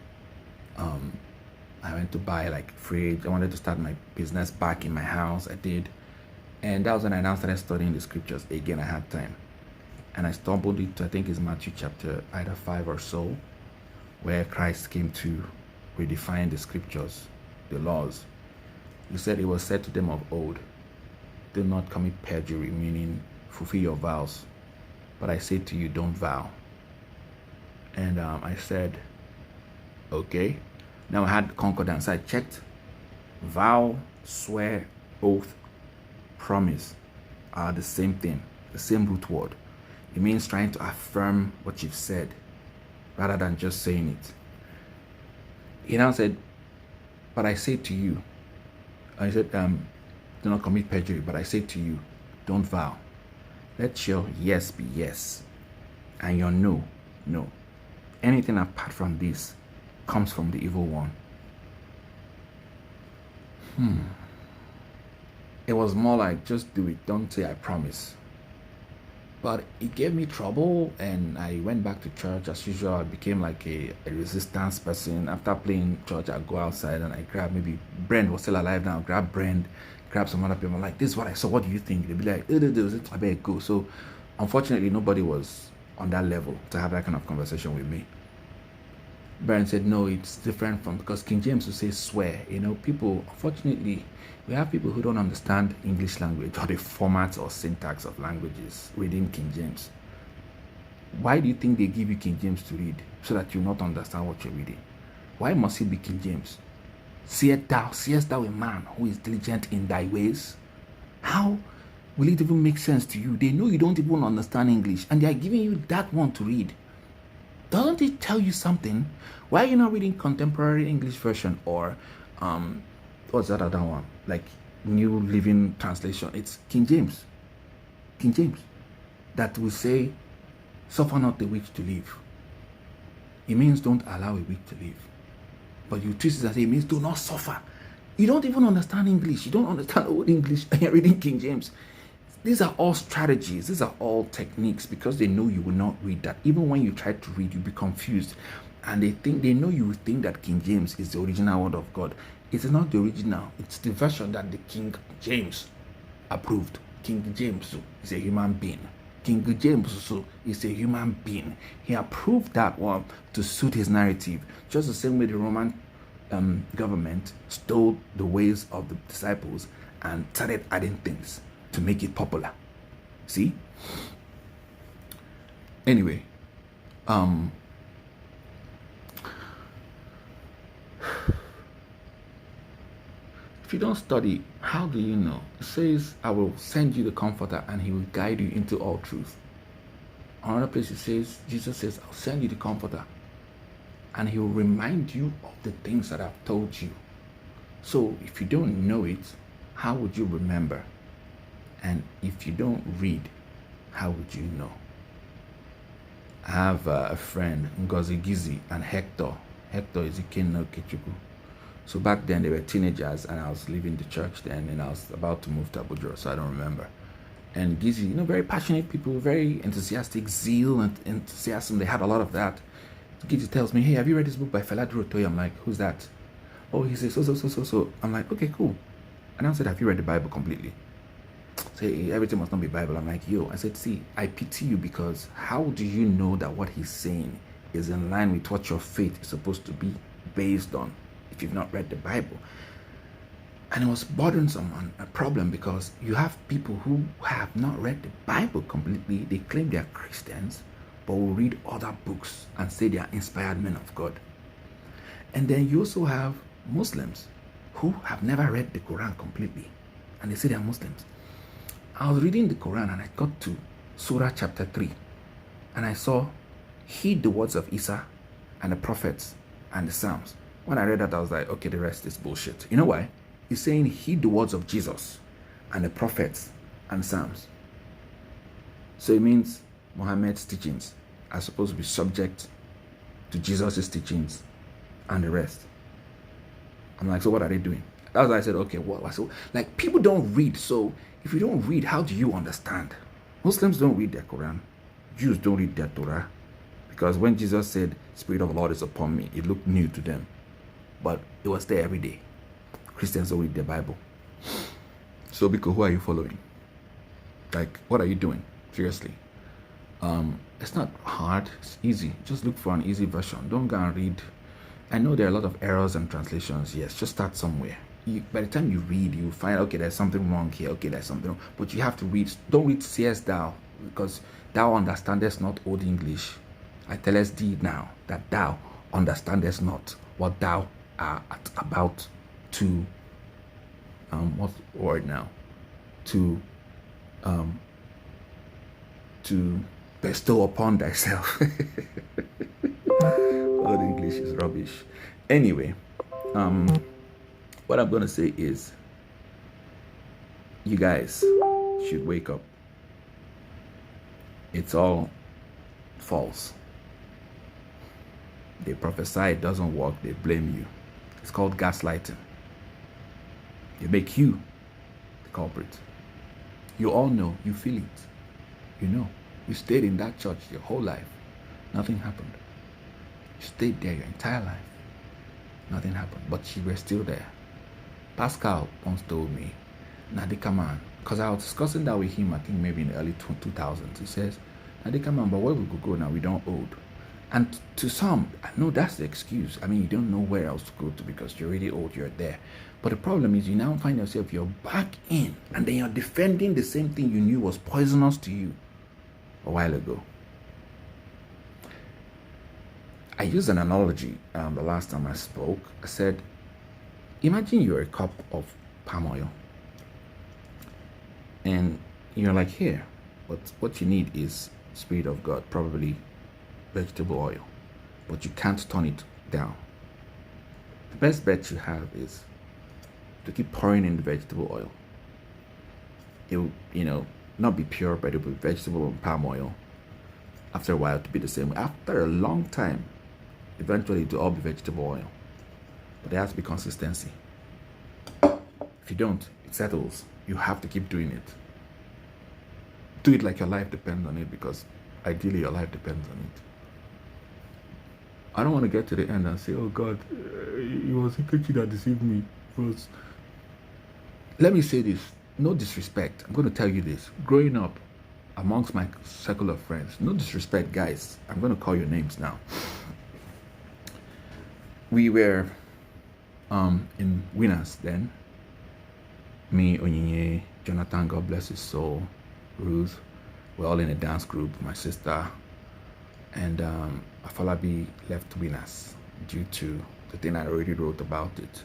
I went to buy like fridge. I wanted to start my business back in my house. I did. And that was when I now started studying the scriptures. Again, I had time. And I stumbled into, I think it's Matthew chapter either 5 or so, where Christ came to redefine the scriptures, the laws. He said, it was said to them of old, do not commit perjury, meaning fulfill your vows. But I say to you, don't vow. And I said, okay. Now I had concordance. I checked Vow, swear, oath, promise are the same thing, the same root word. It means trying to affirm what you've said rather than just saying it. He now said, but I say to you, I said, do not commit perjury, but I say to you, don't vow. Let your yes be yes, and your no, no. Anything apart from this comes from the evil one. It was more like, just do it, don't say I promise. But it gave me trouble, and I went back to church as usual. I became like a resistance person. After playing church, I'd go outside and I grab, maybe Brent was still alive now, grab Brent, grab some other people. I'm like, this is what I saw, what do you think? They'd be like, I better go. So unfortunately, nobody was on that level to have that kind of conversation with me. Brent said, no, it's different from, because King James would say swear. People, unfortunately, we have people who don't understand English language or the format or syntax of languages reading King James. Why do you think they give you King James to read? So that you not understand what you're reading. Why must it be King James? Seest thou a man who is diligent in thy ways? How will it even make sense to you? They know you don't even understand English, and they are giving you that one to read. Doesn't it tell you something? Why are you not reading contemporary English version or what's that other one? Like New Living Translation. It's King James. King James. That will say, suffer not the weak to live. It means don't allow a weak to live. But you twist it and say it means do not suffer. You don't even understand English. You don't understand old English and you're reading King James. These are all strategies. These are all techniques because they know you will not read that. Even when you try to read, you'll be confused. And they know you will think that King James is the original word of God. It is not the original. It's the version that the King James approved. King James is a human being. King James also is a human being. He approved that one to suit his narrative. Just the same way the Roman government stole the ways of the disciples and started adding things to make it popular. See? Anyway, if you don't study, how do you know? It says, I will send you the Comforter and he will guide you into all truth. Another place it says, Jesus says, I'll send you the Comforter and he will remind you of the things that I've told you. So if you don't know it, how would you remember? And if you don't read, how would you know? I have a friend, Ngozi Gizi, and Hector. Hector is Ikenna Okechukwu. So back then they were teenagers and I was leaving the church then and I was about to move to Abuja, so I don't remember. And Gizi, very passionate people, very enthusiastic, zeal and enthusiasm. They had a lot of that. Gizi tells me, hey, have you read this book by Fela Durotoye? I'm like, who's that? Oh, he says, so. I'm like, okay, cool. And I said, have you read the Bible completely? Say, everything must not be Bible. I'm like, yo. I said, see, I pity you because how do you know that what he's saying is in line with what your faith is supposed to be based on if you've not read the Bible? And it was burdensome, a problem, because you have people who have not read the Bible completely. They claim they are Christians, but will read other books and say they are inspired men of God. And then you also have Muslims who have never read the Quran completely, and they say they are Muslims. I was reading the Quran and I got to Surah chapter 3, and I saw, heed the words of Isa and the prophets and the Psalms. When I read that, I was like, okay, the rest is bullshit. You know why? He's saying heed the words of Jesus and the prophets and Psalms. So it means Muhammad's teachings are supposed to be subject to Jesus' teachings and the rest. I'm like, so what are they doing? That's why I said, okay, what? So, like, people don't read. So if you don't read, how do you understand? Muslims don't read their Quran. Jews don't read their Torah. Because when Jesus said, Spirit of the Lord is upon me, it looked new to them. But it was there every day. Christians don't read their Bible. So, Biko, who are you following? Like, what are you doing? Seriously. It's not hard. It's easy. Just look for an easy version. Don't go and read. I know there are a lot of errors and translations. Yes, just start somewhere. By the time you read, you find, okay, there's something wrong here. Okay, there's something wrong. But you have to read. Don't read C.S. Thou, because thou understandest not Old English. I tell us thee now that thou understandest not what thou art about to what's the word now? To to bestow upon thyself. Oh, the English is rubbish. Anyway, what I'm gonna say is, you guys should wake up. It's all false. They prophesy, it doesn't work, they blame you. It's called gaslighting. They make you the culprit. You all know, you feel it. You know, you stayed in that church your whole life. Nothing happened. You stayed there your entire life. Nothing happened, but you were still there. Pascal once told me, Nadika man, because I was discussing that with him, I think maybe in the early 2000s. He says, Nadika man, but where we could go now? We don't old. And to some, I know that's the excuse. I mean, you don't know where else to go to because you're really old, you're there. But the problem is you now find yourself, you're back in, and then you're defending the same thing you knew was poisonous to you a while ago. I used an analogy the last time I spoke. I said, imagine you're a cup of palm oil. And you're like, here, but what you need is Spirit of God, probably vegetable oil, but you can't turn it down. The best bet you have is to keep pouring in the vegetable oil. It will, not be pure, but it will be vegetable and palm oil. After a while, to be the same. After a long time, eventually it will all be vegetable oil. But there has to be consistency. If you don't, it settles. You have to keep doing it. Do it like your life depends on it, because ideally your life depends on it. I don't want to get to the end and say, oh God, it was Ikechi that deceived me. Let me say this, no disrespect. I'm going to tell you this. Growing up amongst my circle of friends, no disrespect, guys. I'm going to call your names now. We were in Winners then. Me, Onyinye, Jonathan, God bless his soul, Ruth. We're all in a dance group, my sister. And Afalabi left Winners due to the thing I already wrote about it.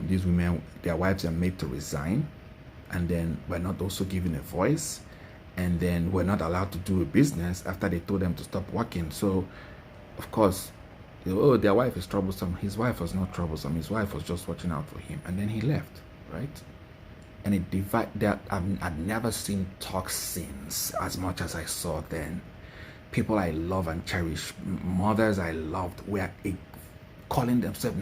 These women, their wives are made to resign, and then we're not also given a voice, and then we're not allowed to do a business after they told them to stop working. So, of course, oh, their wife is troublesome. His wife was not troublesome. His wife was just watching out for him, and then he left, right? And it divided. I'd never seen toxins as much as I saw then. People I love and cherish, mothers I loved, were calling themselves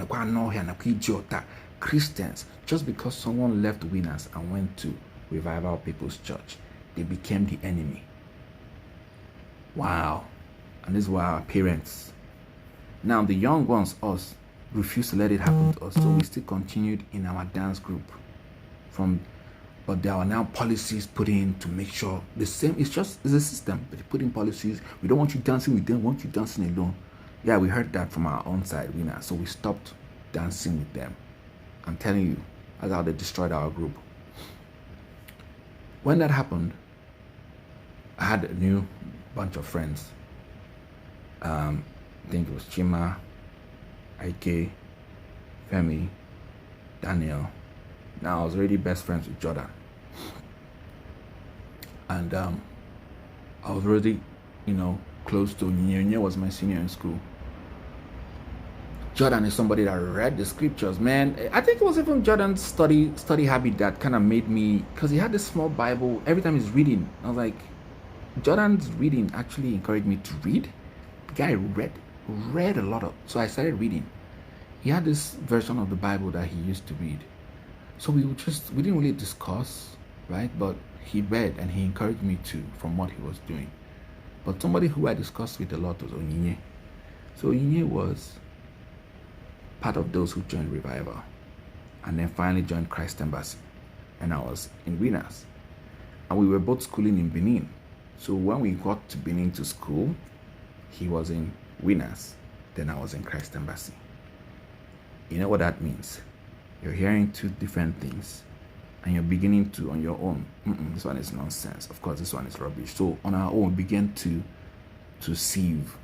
Christians just because someone left Winners and went to Revival People's Church. They became the enemy. Wow. And these were our parents. Now the young ones, us, refused to let it happen to us, so we still continued in our dance group. But there are now policies put in to make sure the same. It's a system, but they put in policies. We don't want you dancing with them. We want you dancing alone. Yeah, we heard that from our own side, Winners. So we stopped dancing with them. I'm telling you, that's how they destroyed our group. When that happened, I had a new bunch of friends. I think it was Chima, Ike, Femi, Daniel. Now I was already best friends with Jordan. And I was already, close to Onyinye. Was my senior in school. Jordan is somebody that read the scriptures, man. I think it was even Jordan's study habit that kind of made me, because he had this small Bible. Every time he's reading, I was like, Jordan's reading actually encouraged me to read. The guy read a lot of, so I started reading. He had this version of the Bible that he used to read. So we didn't really discuss, right? But he read and he encouraged me to, from what he was doing. But somebody who I discussed with a lot was Onyinye. So Onyinye was part of those who joined Revival, and then finally joined Christ Embassy. And I was in Winners. And we were both schooling in Benin. So when we got to Benin to school, he was in Winners, then I was in Christ Embassy. You know what that means? You're hearing two different things, and you're beginning to, on your own, this one is nonsense. Of course, this one is rubbish. So on our own, begin to sieve.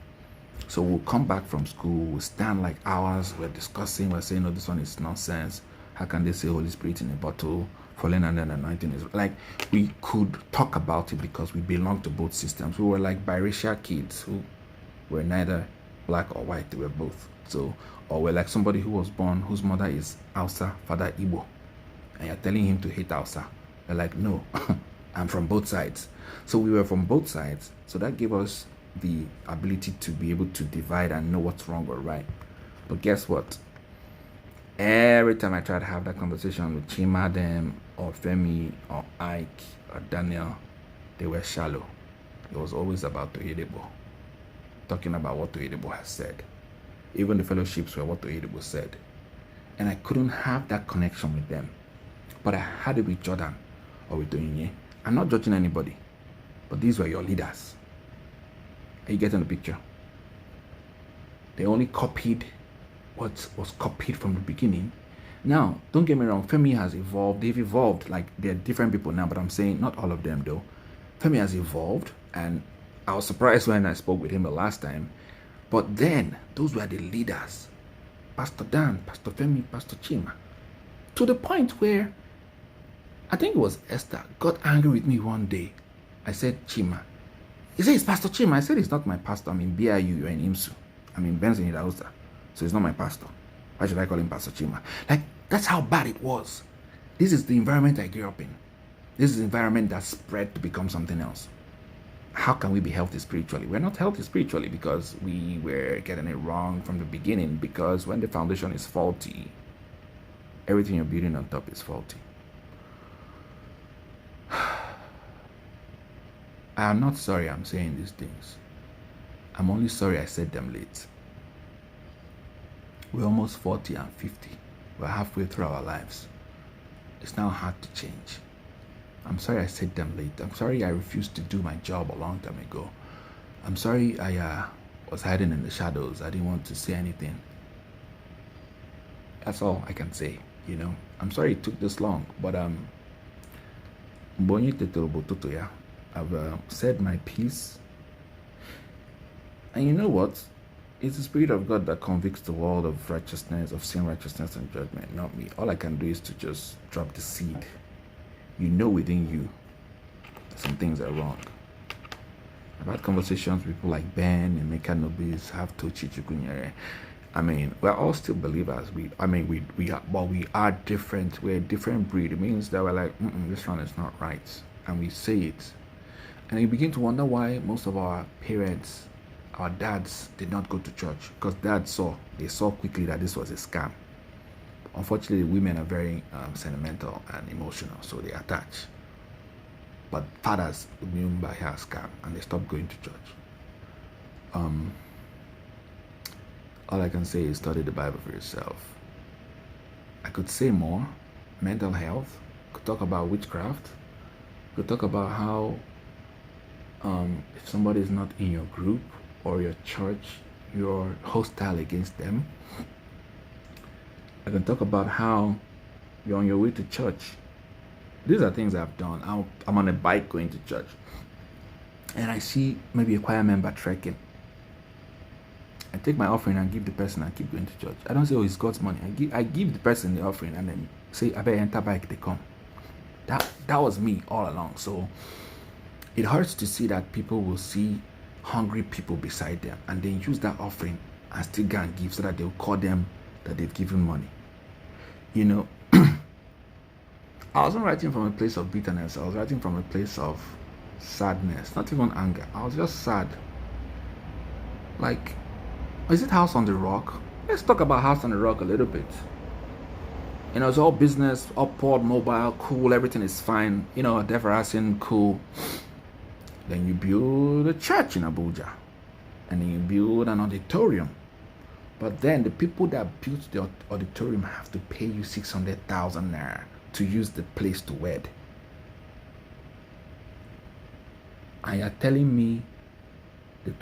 So we'll come back from school, we'll stand like hours, we're discussing, we're saying, no, this one is nonsense. How can they say Holy Spirit in a bottle, falling under an anointing? Is like we could talk about it because we belong to both systems. We were like biracial kids who were neither black or white, they were both. So, or we're like somebody who was born whose mother is Hausa, father Igbo, and you're telling him to hate Hausa. We're like, no, I'm from both sides. So we were from both sides. So that gave us the ability to be able to divide and know what's wrong or right. But guess what? Every time I try to have that conversation with Chima them or Femi or Ike or Daniel, they were shallow. It was always about Toyedebo, talking about what Toyedebo has said. Even the fellowships were what Toyedebo said. And I couldn't have that connection with them. But I had it with Jordan or with Toyinye. I'm not judging anybody, but these were your leaders. Are you getting the picture? They only copied what was copied from the beginning. Now, don't get me wrong, Femi has evolved. They've evolved. Like, they're different people now, but I'm saying not all of them, though. Femi has evolved, and I was surprised when I spoke with him the last time. But then, those were the leaders. Pastor Dan, Pastor Femi, Pastor Chima. To the point where, I think it was Esther, got angry with me one day. I said, Chima. He said, it's Pastor Chima. I said, it's not my pastor. I'm in BIU, you're in IMSU. I'm in Benson Idausa. So it's not my pastor. Why should I call him Pastor Chima? Like, that's how bad it was. This is the environment I grew up in. This is the environment that spread to become something else. How can we be healthy spiritually? We're not healthy spiritually because we were getting it wrong from the beginning, because when the foundation is faulty, everything you're building on top is faulty. I am not sorry I'm saying these things. I'm only sorry I said them late. We're almost 40 and 50. We're halfway through our lives. It's now hard to change. I'm sorry I said them late. I'm sorry I refused to do my job a long time ago. I'm sorry I was hiding in the shadows. I didn't want to say anything. That's all I can say, you know. I'm sorry it took this long, but I've said my piece. And you know what? It's the Spirit of God that convicts the world of righteousness, of sin, righteousness, and judgment, not me. All I can do is to just drop the seed. You know within you that some things are wrong. I've had conversations with people like Ben and Meka Nobis, have Tochi Chukunyere. I mean, we're all still believers. We are different. We're a different breed. It means that we're like, this one is not right. And we say it. And you begin to wonder why most of our parents, our dads, did not go to church. Because dads saw quickly that this was a scam. Unfortunately, women are very sentimental and emotional, so they attach. But fathers knew by her scam, and they stopped going to church. All I can say is study the Bible for yourself. I could say more. Mental health. Could talk about witchcraft. Could talk about how if somebody is not in your group or your church, you're hostile against them. I can talk about how you're on your way to church. These are things I've done. I'm on a bike going to church, and I see maybe a choir member trekking. I take my offering and give the person and keep going to church. I don't say, oh, it's God's money. I give the person the offering and then say, I better enter bike, they come. That was me all along. So it hurts to see that people will see hungry people beside them and then use that offering and still go and give so that they'll call them that they've given money. You know, I wasn't writing from a place of bitterness. I was writing from a place of sadness, not even anger. I was just sad. Like, is it House on the Rock? Let's talk about House on the Rock a little bit. You know, it's all business, upward, mobile, cool, everything is fine. You know, Deverasing, cool. Then you build a church in Abuja. And then you build an auditorium. But then the people that built the auditorium have to pay you 600,000 naira to use the place to wed. And you're telling me the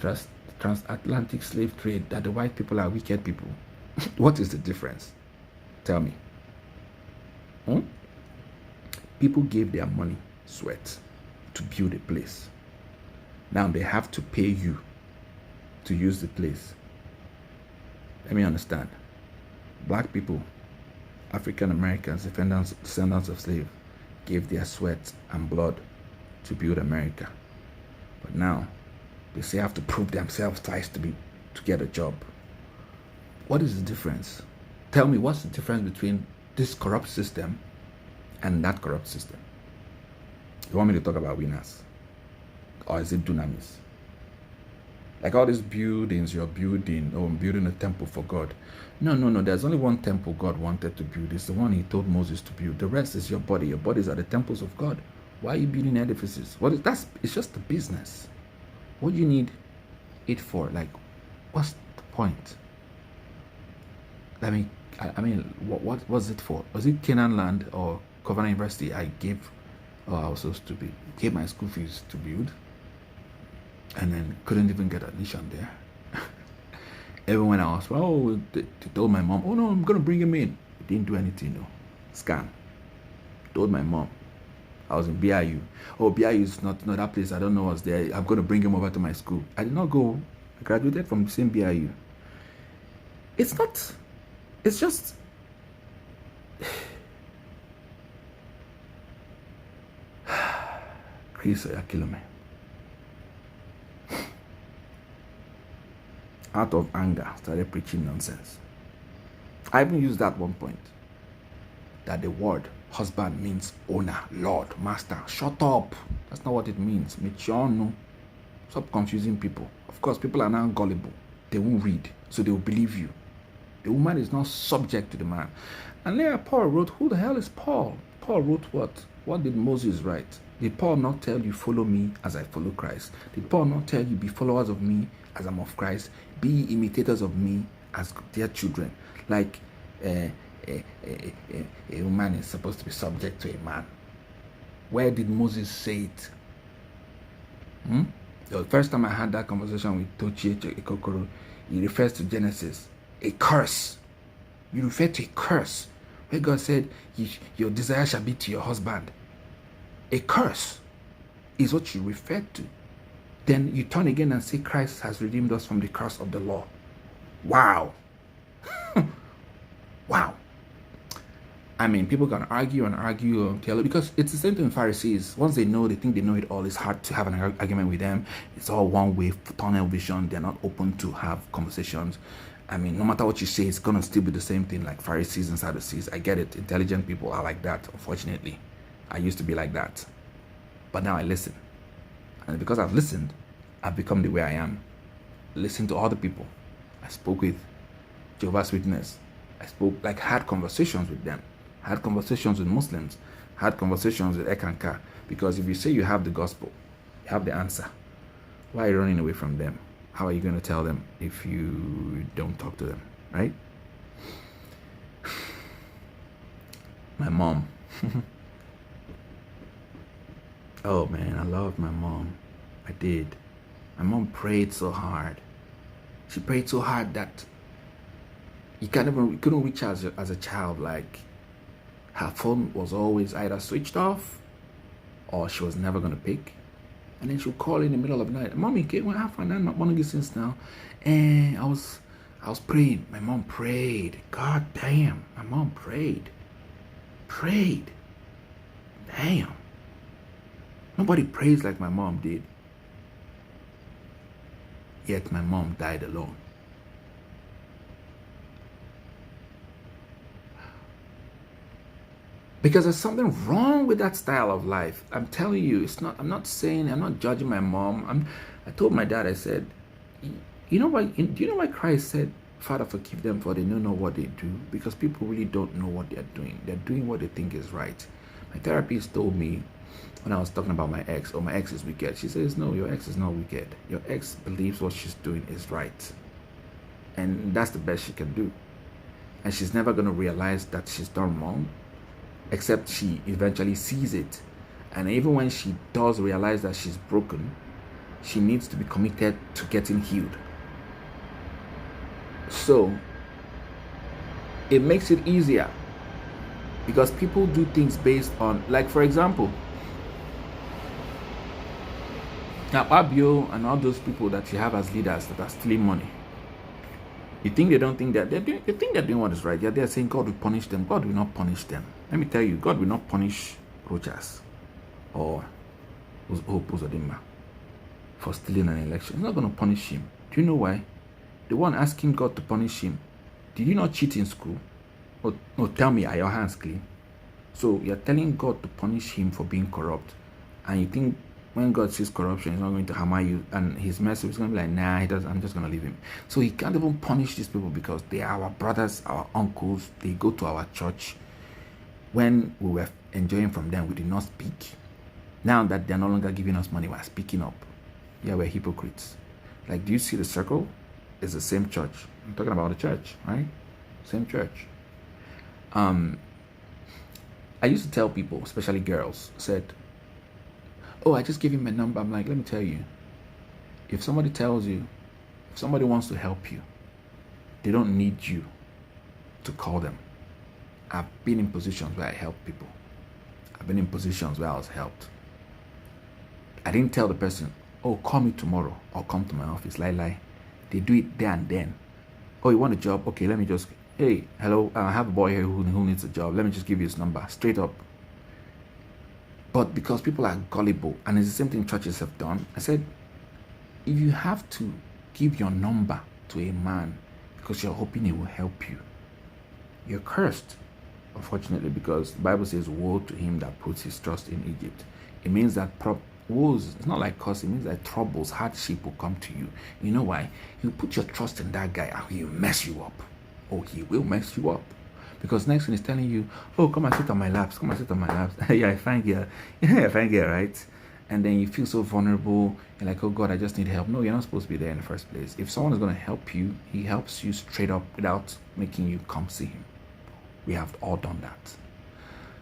transatlantic slave trade, that the white people are wicked people. What is the difference? Tell me. People gave their money, sweat, to build a place. Now they have to pay you to use the place. Let me understand. Black people African Americans, descendants of slaves, gave their sweat and blood to build America. But now, they say have to prove themselves twice to get a job. What is the difference? Tell me, what's the difference between this corrupt system and that corrupt system? You want me to talk about winners? Or is it dunamis? Like all these buildings you're building, I'm building a temple for God. No. There's only one temple God wanted to build. It's the one he told Moses to build. The rest is your body. Your bodies are the temples of God. Why are you building edifices? It's just a business. What do you need it for? Like, what's the point? I mean, what was it for? Was it Canaan land or Covenant University I was supposed to gave my school fees to build? And then couldn't even get admission there. Even when I was, they told my mom, oh no, I'm going to bring him in. Didn't do anything, no. Scam. Told my mom. I was in BIU. Oh, BIU is not that place. I don't know what's there. I'm going to bring him over to my school. I did not go. I graduated from the same BIU. It's just... Chris, you're killing me. Out of anger, started preaching nonsense. I even used that one point. That the word husband means owner, lord, master. Shut up. That's not what it means. Michiono. Stop confusing people. Of course, people are now gullible. They won't read, so they will believe you. The woman is not subject to the man. And there Paul wrote, who the hell is Paul? Paul wrote what? What did Moses write? Did Paul not tell you, follow me as I follow Christ? Did Paul not tell you, be followers of me as I'm of Christ? Be imitators of me as their children. Like a woman is supposed to be subject to a man. Where did Moses say it? The first time I had that conversation with Tochi Ekokoro, he refers to Genesis. A curse. You refer to a curse. Where God said, your desire shall be to your husband. A curse is what you refer to. Then you turn again and say Christ has redeemed us from the curse of the law. Wow. Wow. I mean, people can argue until, because it's the same thing with Pharisees. Once they think they know it all, it's hard to have an argument with them. It's all one way, tunnel vision. They're not open to have conversations. I mean, no matter what you say, it's going to still be the same thing, like Pharisees and Sadducees. I get it. Intelligent people are like that, unfortunately. I used to be like that. But now I listen. And because I've listened, I've become the way I am. Listen to other people. I spoke with Jehovah's Witness. Had conversations with them. Had conversations with Muslims. Had conversations with Ekanka. Because if you say you have the gospel, you have the answer, why are you running away from them? How are you going to tell them if you don't talk to them, right? My mom. Oh man, I loved my mom. I did. My mom prayed so hard. She prayed so hard that you couldn't reach her as a child. Like, her phone was always either switched off or she was never gonna pick. And then she'll call in the middle of the night. Mommy, can we have fun? I'm not one of these things now. And I was praying. My mom prayed. God damn, my mom prayed. Prayed. Damn. Nobody prays like my mom did. Yet my mom died alone. Because there's something wrong with that style of life. I'm telling you, I'm not judging my mom. I told my dad, I said, do you know why Christ said, Father, forgive them for they don't know what they do? Because people really don't know what they're doing. They're doing what they think is right. My therapist told me, when I was talking about my ex, my ex is wicked. She says, no, your ex is not wicked. Your ex believes what she's doing is right. And that's the best she can do. And she's never going to realize that she's done wrong, except she eventually sees it. And even when she does realize that she's broken, she needs to be committed to getting healed. So, it makes it easier. Because people do things based on, like for example, now Abio and all those people that you have as leaders that are stealing money, You think they don't think that they think they're doing what is right. They're saying God will punish them. God will not punish them. Let me tell you, God will not punish Rochas or Uzodimma for stealing an election. He's not going to punish him. Do you know why? The one asking God to punish him, did you not cheat in school? Or, no, tell me, are your hands clean? So you're telling God to punish him for being corrupt. And you think when God sees corruption, he's not going to hammer you. And his message is going to be like, nah, he doesn't, I'm just going to leave him. So he can't even punish these people because they are our brothers, our uncles. They go to our church. When we were enjoying from them, we did not speak. Now that they're no longer giving us money, we're speaking up. Yeah, we're hypocrites. Like, do you see the circle? It's the same church. I'm talking about the church, right? Same church. I used to tell people, especially girls, said, oh, I just gave him a number. I'm like, let me tell you, if somebody tells you, if somebody wants to help you, they don't need you to call them. I've been in positions where I help people. I've been in positions where I was helped. I didn't tell the person, oh, call me tomorrow or come to my office. Lie. They do it there and then. Oh, you want a job? Okay, let me just, hey, hello, I have a boy here who needs a job. Let me just give you his number, straight up. But because people are gullible, and it's the same thing churches have done, I said, if you have to give your number to a man because you're hoping he will help you, you're cursed, unfortunately, because the Bible says, woe to him that puts his trust in Egypt. It means that woes, it's not like curse, it means that troubles, hardship will come to you. You know why? You put your trust in that guy and he'll mess you up. Oh, he will mess you up. Because next thing he's telling you, oh, come and sit on my laps, come and sit on my laps. Yeah, I find girl. Yeah, I find girl, right? And then you feel so vulnerable. You're like, oh God, I just need help. No, you're not supposed to be there in the first place. If someone is going to help you, he helps you straight up without making you come see him. We have all done that.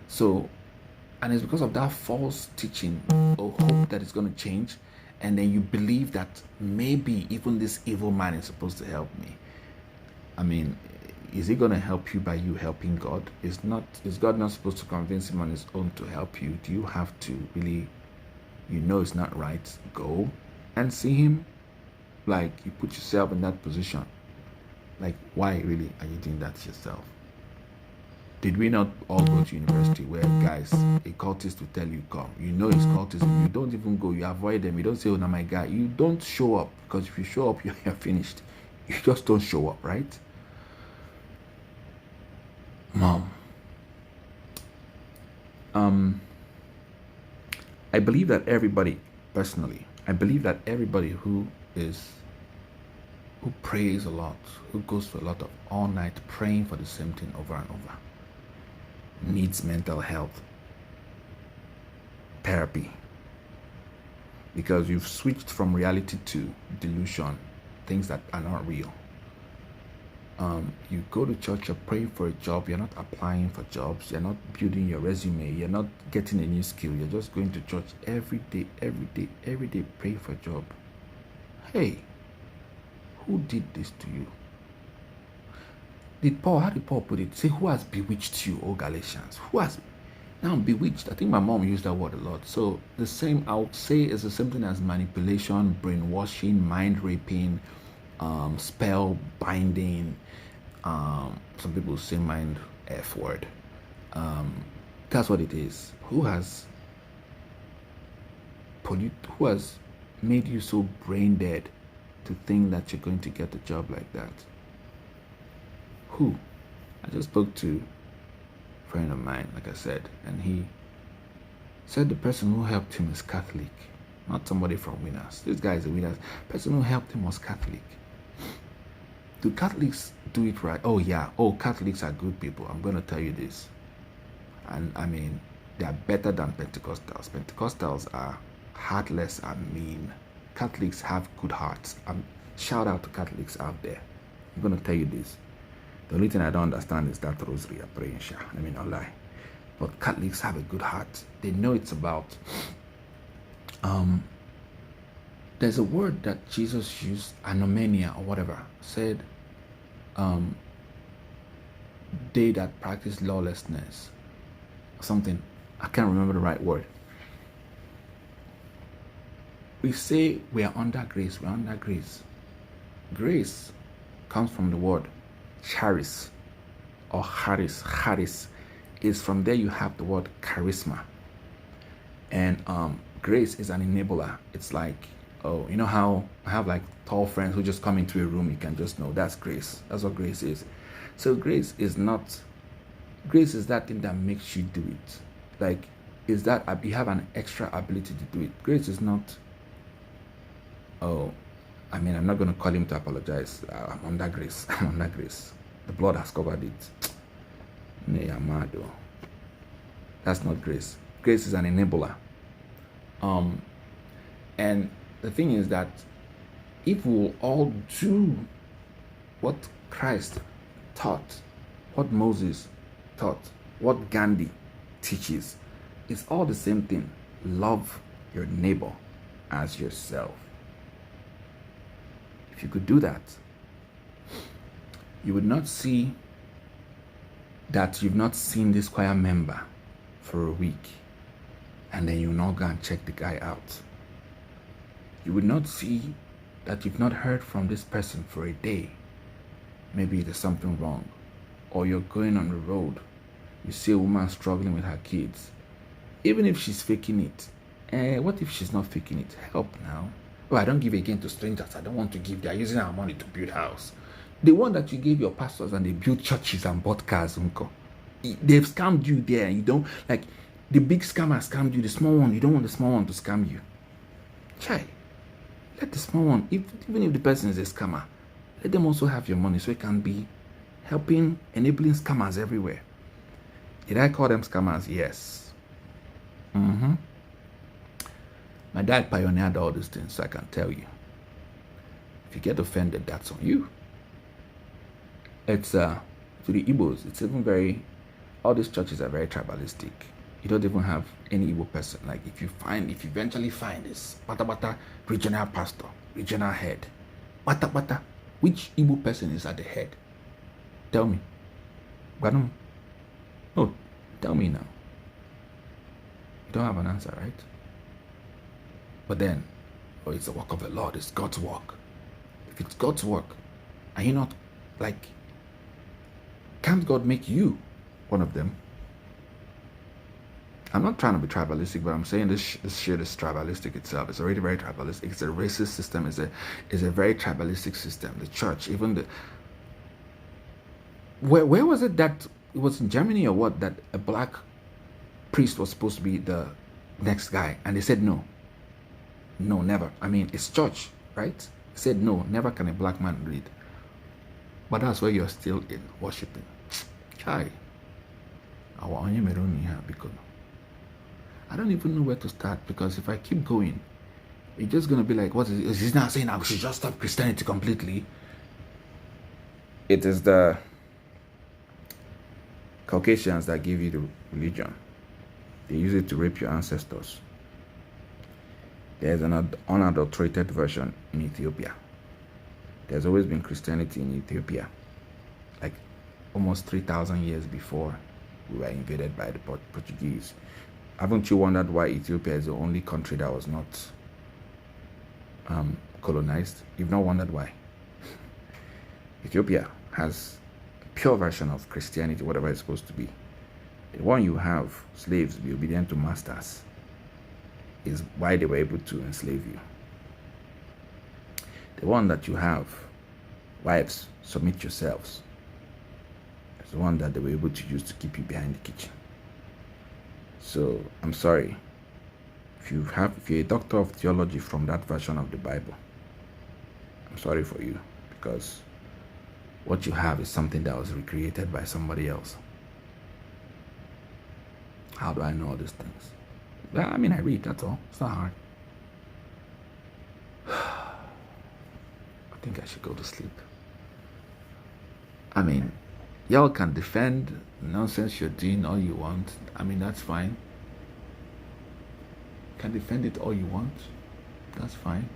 So, and it's because of that false teaching or hope that it's going to change. And then you believe that maybe even this evil man is supposed to help me. I mean, is he going to help you by you helping God? Is God not supposed to convince him on his own to help you? Do you have to really, it's not right, go and see him? Like, you put yourself in that position. Like, why really are you doing that to yourself? Did we not all go to university where guys, a cultist will tell you, come, it's cultism, you don't even go, you avoid them, you don't say, oh, no, my guy, you don't show up, because if you show up, you're finished. You just don't show up, right? Mom, I believe that everybody, personally, who prays a lot, who goes for a lot of all night praying for the same thing over and over, needs mental health therapy, because you've switched from reality to delusion, things that are not real. You go to church, you're praying for a job, you're not applying for jobs, you're not building your resume, you're not getting a new skill, you're just going to church every day, praying for a job. Hey, who did this to you? How did Paul put it? Say, who has bewitched you, O Galatians? Who has now bewitched? I think my mom used that word a lot. So the same, I would say, is the same thing as manipulation, brainwashing, mind raping, spell binding. Some people say mind F word. That's what it is. Who has made you so brain dead to think that you're going to get a job like that? Who? I just spoke to a friend of mine, like I said, and he said the person who helped him is Catholic, not somebody from Winners. This guy is a Winners. The person who helped him was Catholic. Do Catholics do it right? Oh yeah. Oh, Catholics are good people. I'm going to tell you this. And I mean, they are better than Pentecostals. Pentecostals are heartless and mean. Catholics have good hearts. Shout out to Catholics out there. I'm going to tell you this. The only thing I don't understand is that rosary you're praying, Sha. Let me not lie. But Catholics have a good heart. They know it's about... there's a word that Jesus used, anomenia or whatever, said, they that practice lawlessness, something, I can't remember the right word. We say we are under grace, Grace comes from the word charis or charis. Charis is from there you have the word charisma. And grace is an enabler. It's like, oh, you know how I have like tall friends who just come into a room, you can just know that's grace. That's what grace is. So grace is that thing that makes you do it. Like, is that you have an extra ability to do it. Grace is not, oh, I mean, I'm not going to call him to apologize. I'm under grace. I'm under grace. The blood has covered it. Neyamado. That's not grace. Grace is an enabler. And the thing is that if we will all do what Christ taught, what Moses taught, what Gandhi teaches, it's all the same thing. Love your neighbor as yourself. If you could do that, you would not see that you've not seen this choir member for a week and then you not go and check the guy out. You would not see that you've not heard from this person for a day. Maybe there's something wrong. Or you're going on the road, you see a woman struggling with her kids. Even if she's faking it, what if she's not faking it? Help now. Oh, I don't give again to strangers. I don't want to give. They're using our money to build house. The one that you gave your pastors and they build churches and bought cars, uncle. They've scammed you there. You don't, like, the big scammer scammed you. The small one, you don't want the small one to scam you. Chai, let the small one, even if the person is a scammer, let them also have your money so it can be helping, enabling scammers everywhere. Did I call them scammers? Yes. My dad pioneered all these things, so I can tell you. If you get offended, that's on you. It's to the Igbos, it's even all these churches are very tribalistic. You don't even have any Igbo person. Like, if you eventually find this bata regional pastor, regional head, bata, which Igbo person is at the head? Tell me. No, tell me now. You don't have an answer, right? But then, it's the work of the Lord. It's God's work. If it's God's work, are you not, like, can't God make you one of them? I'm not trying to be tribalistic, but I'm saying this shit is tribalistic itself. It's already very tribalistic. It's a racist system. It's a very tribalistic system. The church, even where was it that it was in Germany or what, that a black priest was supposed to be the next guy, and they said no, never. I mean, it's church, right? They said no, never can a black man read. But that's where you're still in worshiping. Chai. I don't even know where to start, because if I keep going, it's just going to be like, what is he now saying? I should just stop Christianity completely. It is the Caucasians that give you the religion. They use it to rape your ancestors. There's an unadulterated version in Ethiopia. There's always been Christianity in Ethiopia, like almost 3,000 years before we were invaded by the Portuguese. Haven't you wondered why Ethiopia is the only country that was not colonized? You've not wondered why. Ethiopia has a pure version of Christianity, whatever it's supposed to be. The one you have, slaves be obedient to masters, is why they were able to enslave you. The one that you have, wives, submit yourselves, is the one that they were able to use to keep you behind the kitchen. So I'm sorry, if you're a doctor of theology from that version of the Bible, I'm sorry for you, because what you have is something that was recreated by somebody else. How do I know all these things? Well, I mean, I read, that's all. It's not hard. I think I should go to sleep. I mean, y'all can defend nonsense you're doing all you want. I mean, that's fine. You can defend it all you want. That's fine.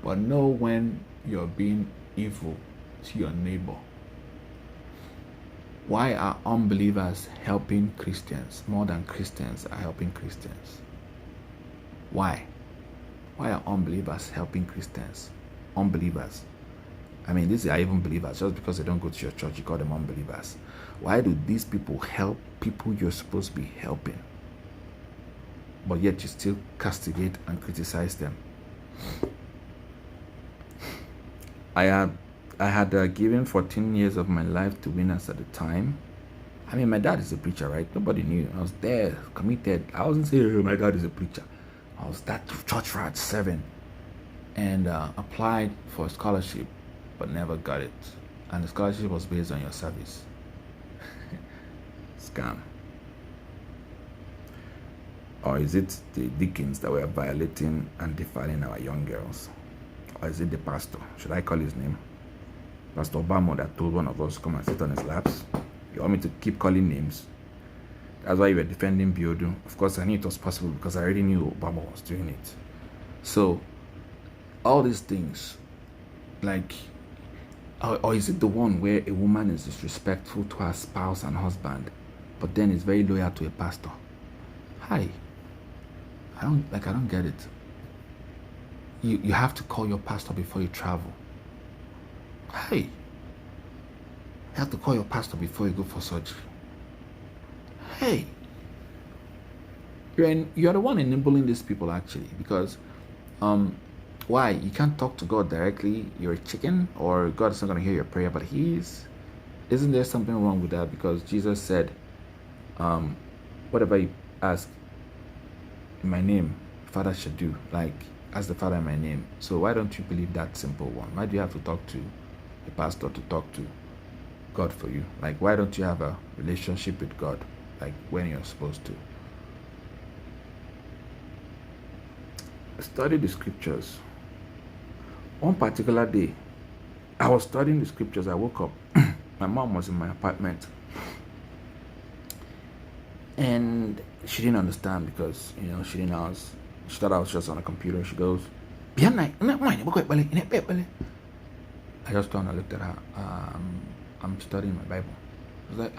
But know when you're being evil to your neighbor. Why are unbelievers helping Christians more than Christians are helping Christians? Why? Why are unbelievers helping Christians unbelievers. I mean, these are even believers. Just because they don't go to your church, you call them unbelievers. Why do these people help people you're supposed to be helping, but yet you still castigate and criticize them? I had given 14 years of my life to winners at the time. I mean, my dad is a preacher, right? Nobody knew. I was there, committed. I wasn't saying, oh, my dad is a preacher. I was that church rat 7 and applied for a scholarship, but never got it. And the scholarship was based on your service. Scam. Or is it the deacons that were violating and defiling our young girls? Or is it the pastor? Should I call his name? Pastor Obama that told one of us to come and sit on his laps. You want me to keep calling names? That's why you were defending Biodu. Of course, I knew it was possible because I already knew Obama was doing it. So, all these things, like, or is it the one where a woman is disrespectful to her spouse and husband, but then is very loyal to a pastor? Hi. I don't get it. You have to call your pastor before you travel. Hey, you have to call your pastor before you go for surgery. Hey, you're the one enabling these people actually, because why? You can't talk to God directly. You're a chicken, or God is not going to hear your prayer. But isn't there something wrong with that? Because Jesus said, whatever you ask in my name, Father should do. Like, ask the Father in my name. So why don't you believe that simple one? Why do you have to talk to a pastor to talk to God for you? Like, why don't you have a relationship with God, like when you're supposed to? Study the scriptures. One particular day, I was studying the scriptures. I woke up. My mom was in my apartment, and she didn't understand because she thought I was just on a computer. She goes, I just turned and looked at her. I'm studying my Bible. I was like,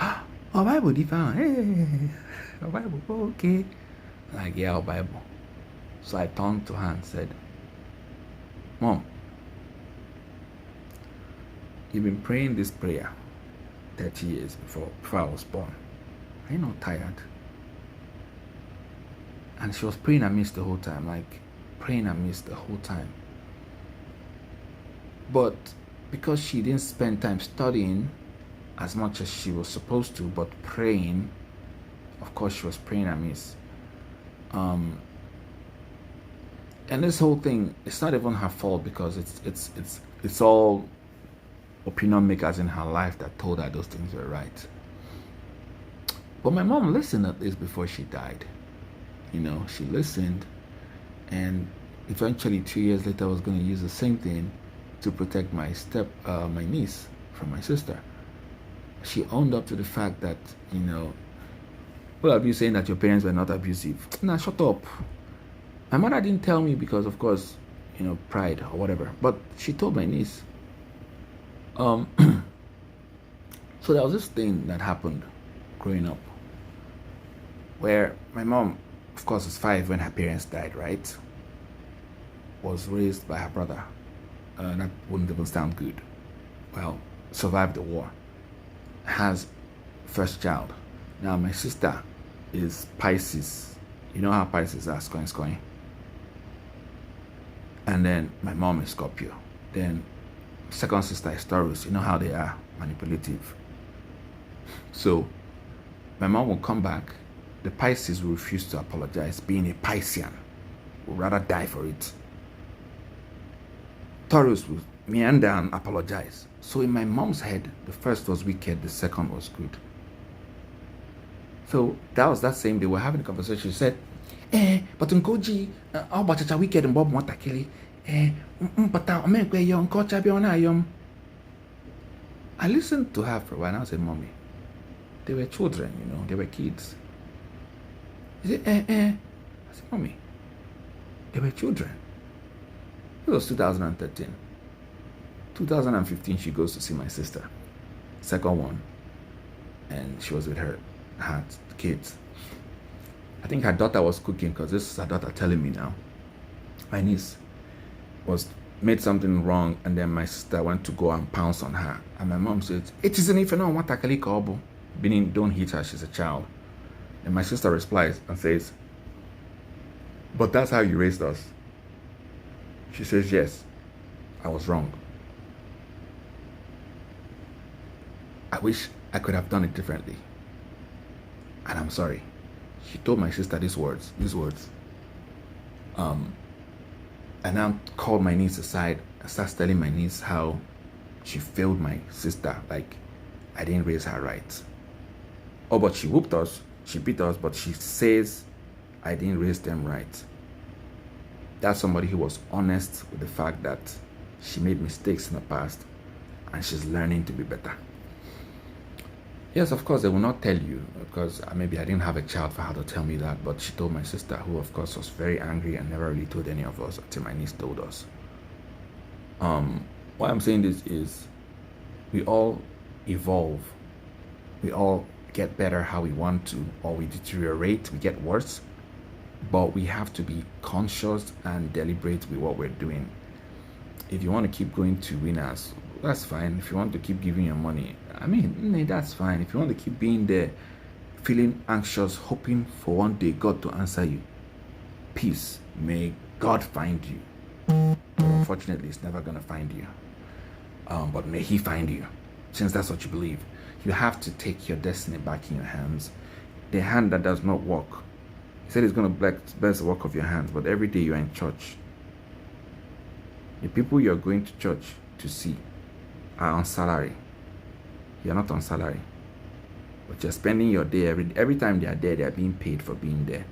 our Bible, different. Hey, our Bible, okay. Like, yeah, our Bible. So I turned to her and said, Mom, you've been praying this prayer 30 years before I was born. Are you not tired? And she was praying amiss the whole time, like praying amiss the whole time. But because she didn't spend time studying as much as she was supposed to, but praying, of course she was praying amiss. And this whole thing, it's not even her fault, because it's all opinion makers in her life that told her those things were right. But my mom listened at this before she died. She listened, and eventually 2 years later I was going to use the same thing to protect my niece from my sister. She owned up to the fact that, what are you saying that your parents were not abusive? Nah, shut up. My mother didn't tell me because, of course, pride or whatever. But she told my niece. So there was this thing that happened growing up, where my mom, of course, was 5 when her parents died, right? Was raised by her brother. That wouldn't even sound good. Well, survived the war. Has first child. Now my sister is Pisces. You know how Pisces are, scoring. And then my mom is Scorpio. Then second sister is Taurus. You know how they are, manipulative. So my mom will come back. The Pisces will refuse to apologize. Being a Piscean, would rather die for it. Taurus will meander and apologize. So in my mom's head, the first was wicked, the second was good. So that was that same day we were having a conversation. She said, but Nkoji, how about a wicked and Bob Motakili? I listened to her for a while and I said, Mommy, they were children, they were kids. She said, I said, Mommy, they were children. It was 2013. 2015, she goes to see my sister, second one, and she was with her kids. I think her daughter was cooking, because this is her daughter telling me now. My niece was made something wrong, and then my sister went to go and pounce on her. And my mom said, "It isn't if you know what Takali Kobo." Meaning, don't hit her, she's a child. And my sister replies and says, "But that's how you raised us." She says, "Yes, I was wrong. I wish I could have done it differently. And I'm sorry." She told my sister these words. And now called my niece aside and starts telling my niece how she failed my sister. Like, I didn't raise her right. Oh, but she whooped us. She beat us, but she says I didn't raise them right. That's somebody who was honest with the fact that she made mistakes in the past and she's learning to be better. Yes, of course, they will not tell you, because maybe I didn't have a child for her to tell me that, but she told my sister, who of course was very angry and never really told any of us until my niece told us. Why I'm saying this is we all evolve. We all get better how we want to, or we deteriorate, we get worse, but we have to be conscious and deliberate with what we're doing. If you want to keep going to winners, that's fine. If you want to keep giving your money, I mean, that's fine. If you want to keep being there, feeling anxious, hoping for one day God to answer you, peace. May God find you. But unfortunately, it's never going to find you. But may He find you, since that's what you believe. You have to take your destiny back in your hands. The hand that does not work, He said He's going to bless the work of your hands, but every day you are in church. The people you're going to church to see are on salary. You're not on salary, but you're spending your day every time they are there, they are being paid for being there.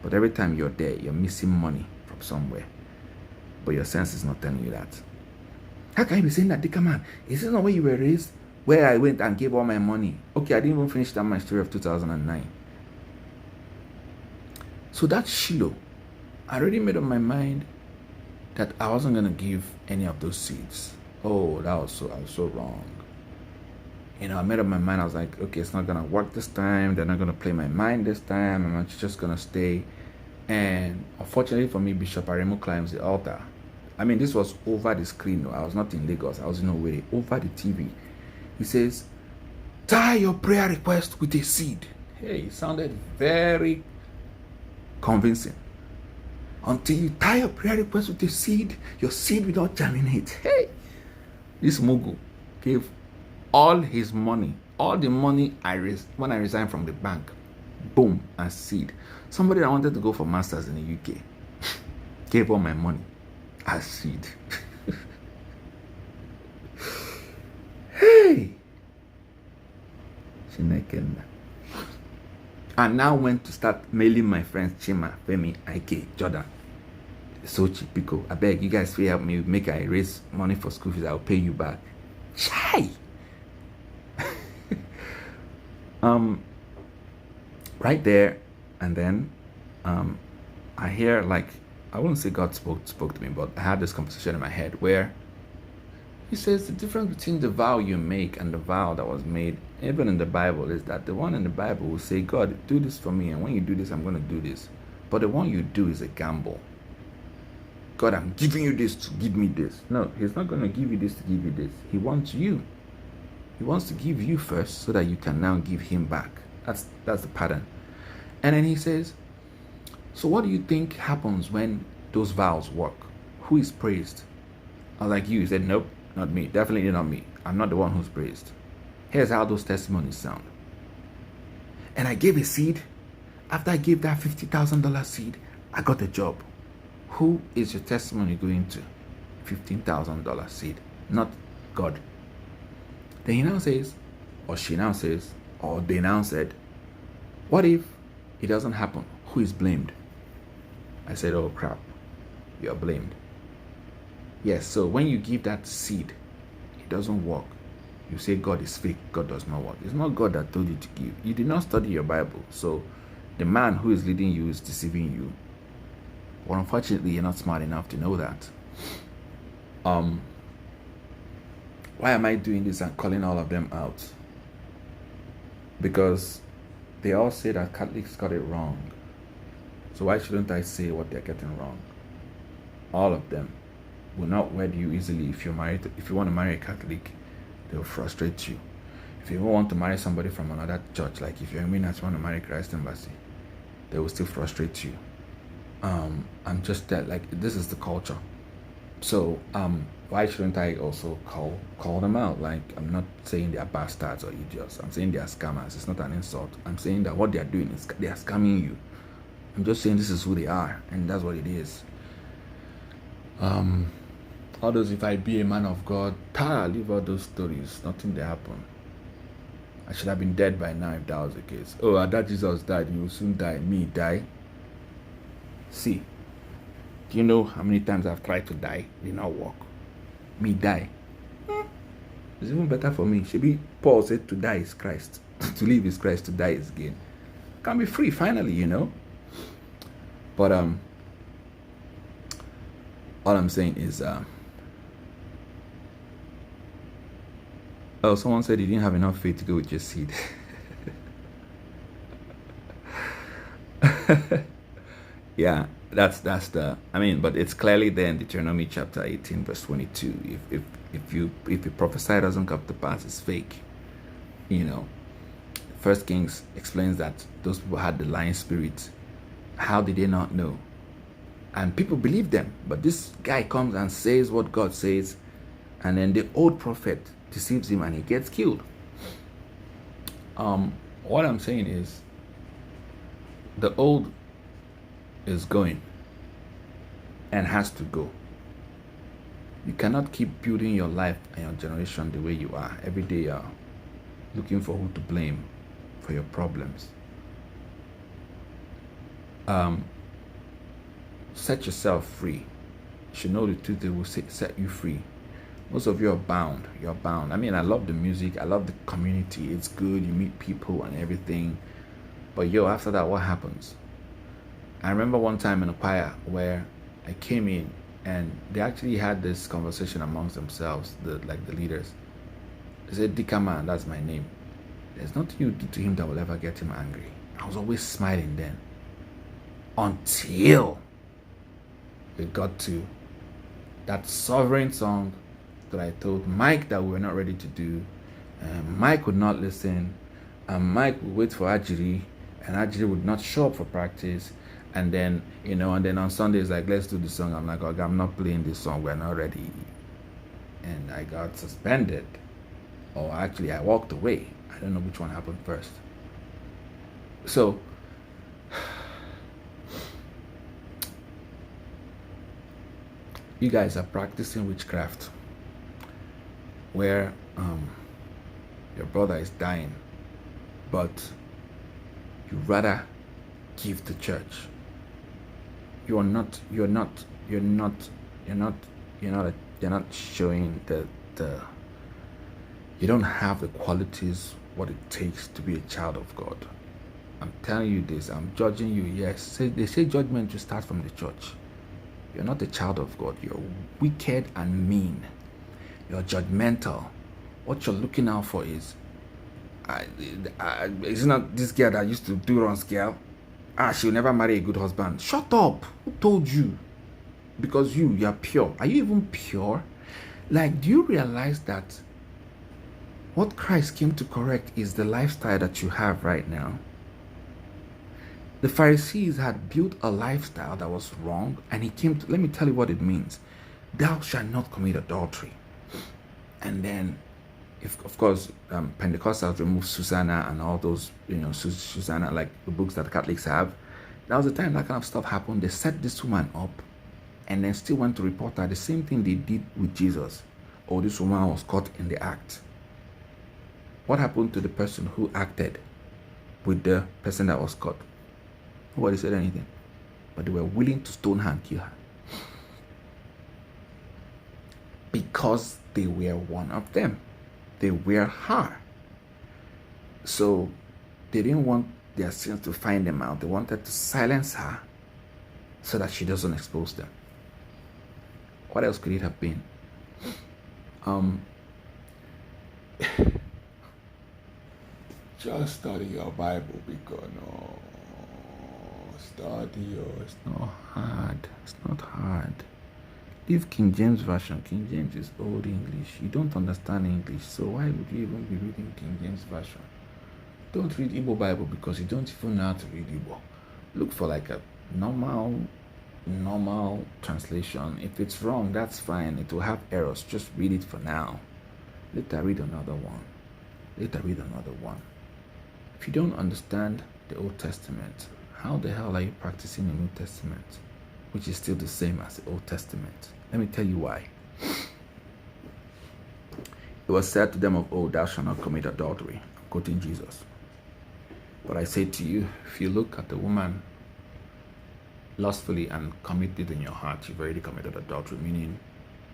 But every time you're there, you're missing money from somewhere. But your sense is not telling you that. How can you be saying that, Dicker man? Is this not where you were raised? Where I went and gave all my money. Okay, I didn't even finish that my story of 2009. So that Shiloh, I already made up my mind that I wasn't gonna give any of those seeds. Oh, I was so wrong. You know, I made up my mind. I was like, okay, it's not gonna work this time. They're not gonna play my mind this time. I'm just gonna stay. And unfortunately for me, Bishop Aremu climbs the altar. I mean, this was over the screen. No, I was not in Lagos. I was in Owerri. Over the TV. He says, tie your prayer request with a seed. Hey, it sounded very convincing. Until you tie your prayer request with a seed, your seed will not germinate. Hey, this Mugu gave all his money, all the money I raised when I resigned from the bank, boom, as seed. Somebody that wanted to go for masters in the UK gave all my money as seed. Hey, and now went to start mailing my friends Chima, Femi, Ike, Jordan, Sochi, Pico. I beg you guys, help me make I raise money for school fees. I'll pay you back. Chai. Right there, and then I hear, like, I wouldn't say God spoke to me, but I had this conversation in my head where He says the difference between the vow you make and the vow that was made, even in the Bible, is that the one in the Bible will say, God, do this for me, and when you do this, I'm going to do this. But the one you do is a gamble. God, I'm giving you this to give me this. No, He's not going to give you this to give you this. He wants you. He wants to give you first so that you can now give Him back. That's the pattern. And then He says, so what do you think happens when those vows work? Who is praised? I was like, you. He said, nope, not me. Definitely not me. I'm not the one who's praised. Here's how those testimonies sound. And I gave a seed. After I gave that $50,000 seed, I got a job. Who is your testimony going to? $15,000 seed, not God. Then he now says, or she now says, or they now said, what if it doesn't happen? Who is blamed? I said, oh crap, you're blamed. Yes, so when you give that seed, it doesn't work. You say God is fake, God does not work. It's not God that told you to give. You did not study your Bible. So the man who is leading you is deceiving you. Well, unfortunately, you're not smart enough to know that. Why am I doing this and calling all of them out? Because they all say that Catholics got it wrong. So why shouldn't I say what they're getting wrong? All of them. will not wed you easily. If you're married, if you want to marry a Catholic, they will frustrate you. If you want to marry somebody from another church, like if you're a minister want to marry Christ Embassy, they will still frustrate you. I'm just that, like, this is the culture. So why shouldn't I also call them out? Like, I'm not saying they are bastards or idiots. I'm saying they are scammers. It's not an insult. I'm saying that what they are doing is they are scamming you. I'm just saying this is who they are, and that's what it is. All those, if I be a man of God, leave all those stories. Nothing they happen. I should have been dead by now if that was the case. Oh, I thought Jesus died. You will soon die. Me die. See, do you know how many times I've tried to die? It did not work. Me die. It's even better for me. Should Paul said to die is Christ. To live is Christ. To die is gain. Can be free finally, you know. But all I'm saying is oh, someone said he didn't have enough faith to go with your seed. Yeah, that's the, I mean, but it's clearly there in Deuteronomy chapter 18 verse 22. If you prophesy doesn't come to pass, it's fake. You know, First Kings explains that those people had the lying spirit. How did they not know? And people believe them, but this guy comes and says what God says, and then the old prophet deceives him and he gets killed. What I'm saying is, the old is going and has to go. You cannot keep building your life and your generation the way you are. Every day you're looking for who to blame for your problems. Set yourself free. You should know the truth that will set you free. Most of you are bound. You're bound. I mean, I love the music. I love the community. It's good. You meet people and everything. But after that, what happens? I remember one time in a choir where I came in and they actually had this conversation amongst themselves, the leaders. They said, Dikama, that's my name. There's nothing you do to him that will ever get him angry. I was always smiling then. Until we got to that sovereign song that I told Mike that we were not ready to do. Mike would not listen. And Mike would wait for Ajiri, and Ajiri would not show up for practice. And then, and then on Sundays, like, let's do the song. I'm like, okay, I'm not playing this song. We're not ready. And I got suspended. Or actually, I walked away. I don't know which one happened first. So, you guys are practicing witchcraft where your brother is dying, but you rather give to church. You're not showing the you don't have the qualities what it takes to be a child of God. I'm telling you this. I'm judging you. Yes, they say judgment to start from the church. You're not a child of God. You're wicked and mean. You're judgmental. What you're looking out for is, isn't that this girl that used to do Ron's girl? She'll never marry a good husband. Shut up. Who told you? Because you're pure. Are you even pure? Like, do you realize that what Christ came to correct is the lifestyle that you have right now? The Pharisees had built a lifestyle that was wrong, and he came to, let me tell you what it means. Thou shalt not commit adultery. And then, of course, Pentecostals removed Susanna and all those, Susanna, like the books that the Catholics have. That was the time that kind of stuff happened. They set this woman up and then still went to report her. The same thing they did with Jesus. Oh, this woman was caught in the act. What happened to the person who acted with the person that was caught? Nobody said anything. But they were willing to stone her and kill her. Because they were one of them. They were her. So they didn't want their sins to find them out. They wanted to silence her so that she doesn't expose them. What else could it have been? Just study your Bible, because study it's not hard. It's not hard. Leave King James Version. King James is old English. You don't understand English, so why would you even be reading King James Version? Don't read Igbo Bible because you don't even know how to read Igbo. Look for like a normal translation. If it's wrong, that's fine. It will have errors. Just read it for now. Later read another one. If you don't understand the Old Testament, how the hell are you practicing the New Testament, which is still the same as the Old Testament? Let me tell you why. It was said to them of old, thou shalt not commit adultery. I'm quoting Jesus. But I say to you, if you look at the woman lustfully and commit it in your heart, you've already committed adultery, meaning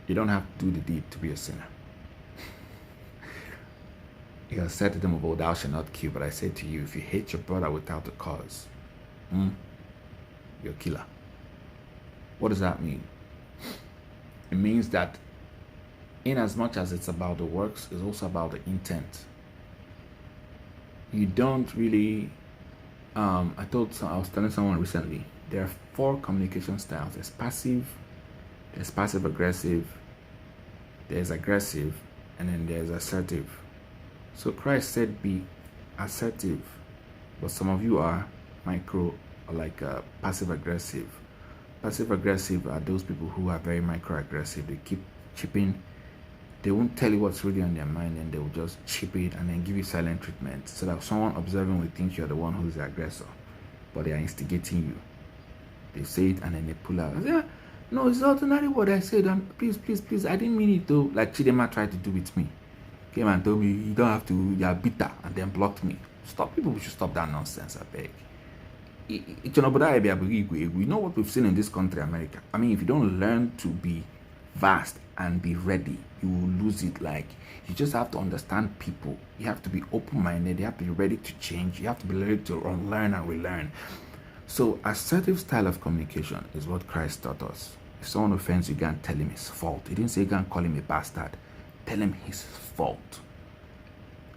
you don't have to do the deed to be a sinner. He has said to them of old, thou shalt not kill. But I say to you, if you hate your brother without a cause, you're a killer. What does that mean? It means that in as much as it's about the works, it's also about the intent. You don't really, I was telling someone recently, there are 4 communication styles. There's passive aggressive, there's aggressive, and then there's assertive. So Christ said be assertive, but some of you are passive aggressive. Passive aggressive are those people who are very micro aggressive. They keep chipping. They won't tell you what's really on their mind, and they will just chip it and then give you silent treatment so that someone observing will think you're the one who's the aggressor, but they are instigating you. They say it and then they pull out. I say, no, it's ordinary what I said. Please, I didn't mean it though. Like Chidema tried to do with me. Came and told me, you don't have to, you're bitter, and then blocked me. People should stop that nonsense, I beg. You know what we've seen in this country, America? I mean, if you don't learn to be vast and be ready, you will lose it. Like, you just have to understand people. You have to be open-minded. You have to be ready to change. You have to be ready to unlearn and relearn. So, assertive style of communication is what Christ taught us. If someone offends you, you can't tell him his fault. He didn't say you can't call him a bastard. Tell him his fault.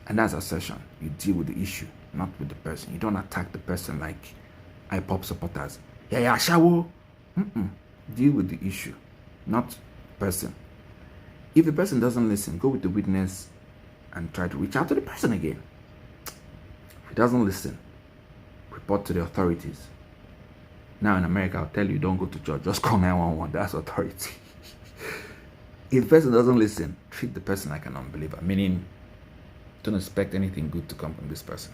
And that's assertion. You deal with the issue, not with the person. You don't attack the person like IPOP supporters. Yeah, shawo. Deal with the issue, not the person. If the person doesn't listen, go with the witness and try to reach out to the person again. If he doesn't listen, report to the authorities. Now in America, I'll tell you, don't go to church. Just call 911. That's authority. If the person doesn't listen, treat the person like an unbeliever, meaning don't expect anything good to come from this person.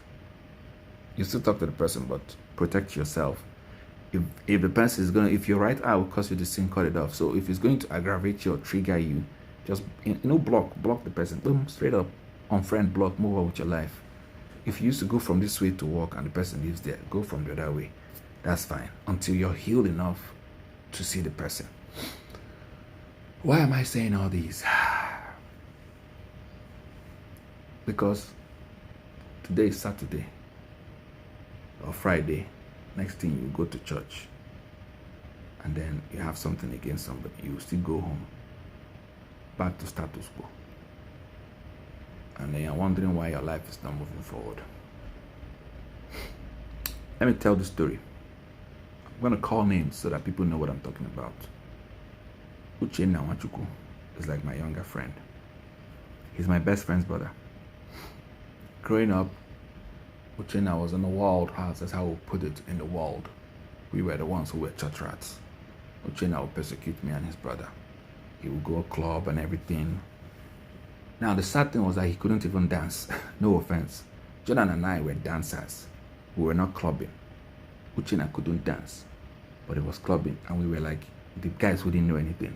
You still talk to the person, but protect yourself. If the person is if your right eye will cause you to sin, cut it off. So if it's going to aggravate you or trigger you, just block the person. Boom, straight up, unfriend, block, move on with your life. If you used to go from this way to work and the person lives there, go from the other way. That's fine until you're healed enough to see the person. Why am I saying all these? Because today is Saturday or Friday. Next thing you go to church and then you have something against somebody, you still go home, back to status quo. And then you're wondering why your life is not moving forward. Let me tell the story. I'm going to call names so that people know what I'm talking about. Uchenna Nwachukwu is like my younger friend. He's my best friend's brother. Growing up, Uchenna was in the world house. That's how we put it, in the world. We were the ones who were church rats. Uchenna would persecute me and his brother. He would go to a club and everything. Now, the sad thing was that he couldn't even dance. No offense. Jordan and I were dancers. We were not clubbing. Uchenna couldn't dance, but he was clubbing. And we were like the guys who didn't know anything.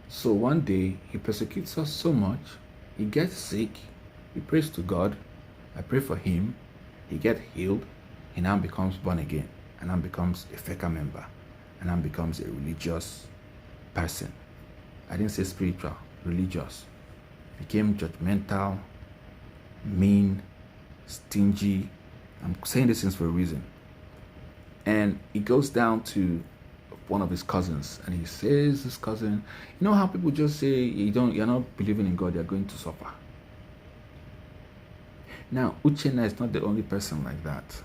So one day, he persecutes us so much. He gets sick. He prays to God. I pray for him. He gets healed. He now becomes born again. And now becomes a FECA member. And now becomes a religious person. I didn't say spiritual, religious. Became judgmental, mean, stingy. I'm saying these things for a reason. And he goes down to one of his cousins and he says, this cousin, you know how people just say you're not believing in God, you're going to suffer. Now, Uchenna is not the only person like that.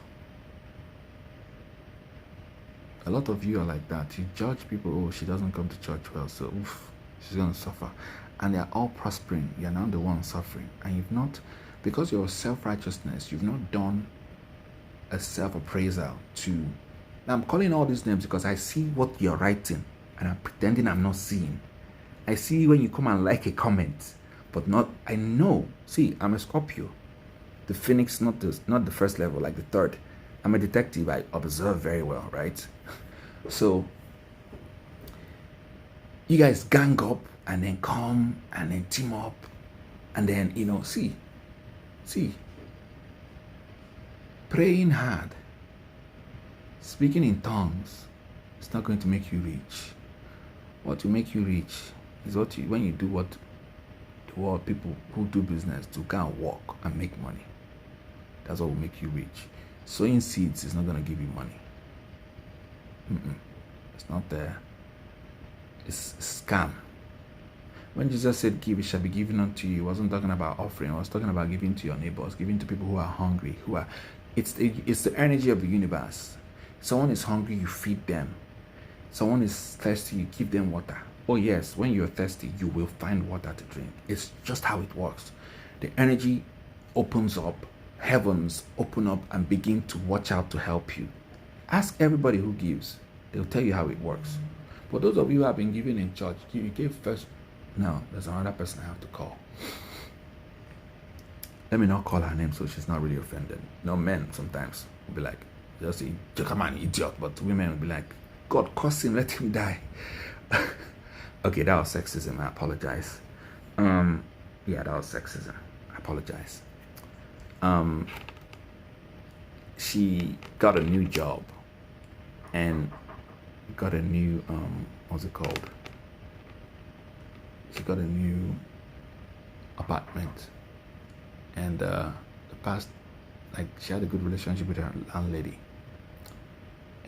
A lot of you are like that. You judge people, oh, she doesn't come to church well, so oof, she's going to suffer. And they're all prospering. You're not the one suffering. And you've not, because your self-righteousness, you've not done a self-appraisal to, now I'm calling all these names because I see what you're writing and I'm pretending I'm not seeing. I see when you come and like a comment, but not, I know. See, I'm a Scorpio. The Phoenix, not the first level, like the third. I'm a detective. I observe very well, right? So you guys gang up and then come and then team up and then, see, praying hard, speaking in tongues, it's not going to make you rich. What will make you rich is when you do what the world people who do business to go and work and make money. That's what will make you rich. Sowing seeds is not going to give you money. It's not there. It's a scam. When Jesus said, give, it shall be given unto you, he wasn't talking about offering. He was talking about giving to your neighbors, giving to people who are hungry, it's the energy of the universe. Someone is hungry, you feed them. Someone is thirsty, you give them water. Oh yes, when you're thirsty, you will find water to drink. It's just how it works. The energy opens up, heavens open up and begin to watch out to help you. Ask everybody who gives. They'll tell you how it works. But those of you who have been giving in church, you gave first. Now, there's another person I have to call. Let me not call her name so she's not really offended. No, men sometimes will be like, just say, come on, idiot. But women will be like, God, curse him, let him die. Okay, that was sexism. I apologize. Yeah, that was sexism. I apologize. She got a new job and got a new, what's it called? She got a new apartment. And the past, like, she had a good relationship with her landlady.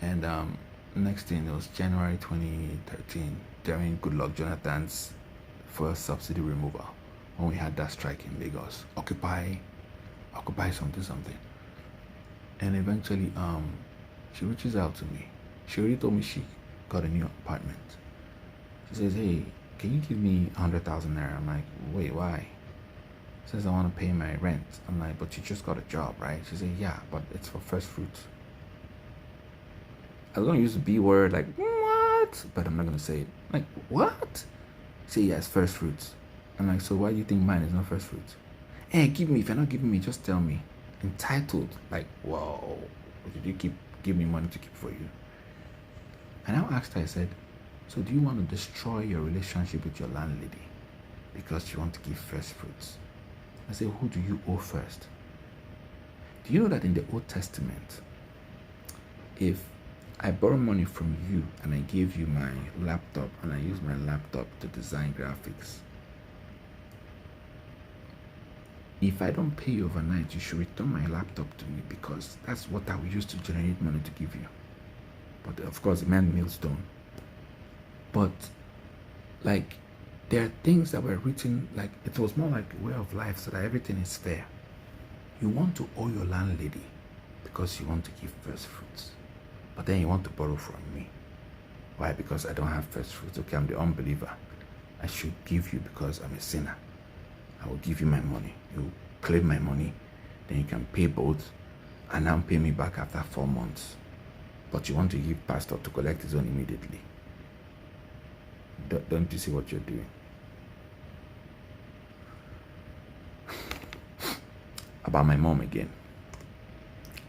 And next thing, it was January 2013, during Goodluck Jonathan's first subsidy removal, when we had that strike in Lagos. Occupy something. And eventually, she reaches out to me. She already told me she got a new apartment. She says, hey, can you give me 100,000 naira? I'm like, wait, why? She says, I want to pay my rent. I'm like, but you just got a job, right? She said, yeah, but it's for first fruits. I was going to use the B word, like, what? But I'm not going to say it. Like, what? Say, yeah, it's first fruits. I'm like, so why do you think mine is not first fruits? Hey, give me. If you're not giving me, just tell me. Entitled. Like, whoa. Did you give me money to keep for you? And I asked her, I said, so do you want to destroy your relationship with your landlady because you want to give first fruits? I said, who do you owe first? Do you know that in the Old Testament, if I borrow money from you and I gave you my laptop and I use my laptop to design graphics, if I don't pay you overnight, you should return my laptop to me because that's what I will use to generate money to give you. But of course, the man millstone. But like, there are things that were written, like it was more like a way of life so that everything is fair. You want to owe your landlady because you want to give first fruits. But then you want to borrow from me. Why? Because I don't have first fruits. Okay, I'm the unbeliever. I should give you because I'm a sinner. I will give you my money. You claim my money. Then you can pay both and now pay me back after 4 months. But you want to give pastor to collect his own immediately. Don't you see what you're doing? About my mom again.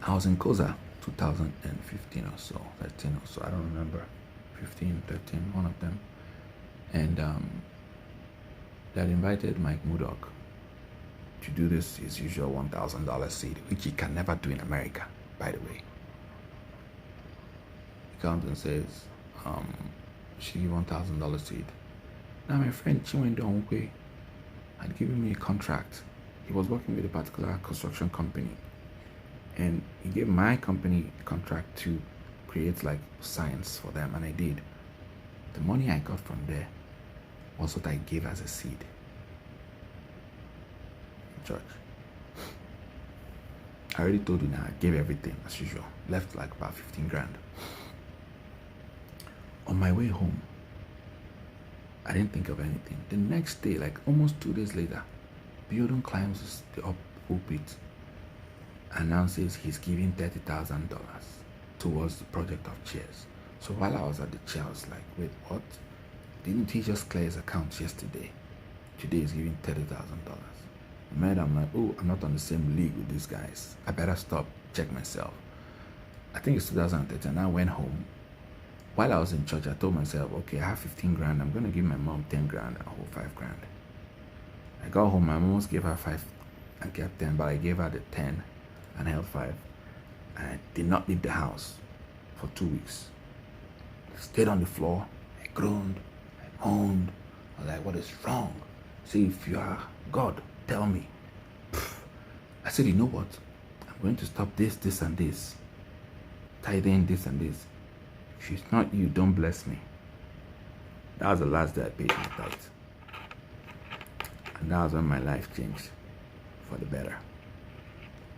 I was in Koza 2015 or so, 13 or so, I don't remember. 15, 13, one of them. And they had invited Mike Murdoch to do his usual $1,000 seed, which he can never do in America, by the way. He comes and says, she give $1,000 seed. Now my friend Chinwendongwe had given me a contract. He was working with a particular construction company, and he gave my company a contract to create like signs for them, and I did. The money I got from there was what I gave as a seed in church. I already told you now, I gave everything as usual. Left like about 15 grand. On my way home, I didn't think of anything. The next day, like almost 2 days later, Building climbs the up pulpit, announces he's giving $30,000 towards the project of chairs. So while I was at the chair, I was like, wait, what? Didn't he just clear his account yesterday? Today he's giving $30,000. Man, I'm like, oh, I'm not on the same league with these guys. I better stop, check myself. I think it's 2013, and I went home. While I was in church, I told myself, okay, I have 15 grand. I'm going to give my mom 10 grand and hold 5 grand. I got home, my mom almost gave her 5 and kept 10, but I gave her the 10 and held 5. And I did not leave the house for 2 weeks. I stayed on the floor. I groaned. I moaned. I was like, what is wrong? See, if you are God, tell me. I said, you know what? I'm going to stop this, this, and this. Tithing, this, and this. If it's not you, don't bless me. That was the last day I paid my tithe. And that was when my life changed for the better.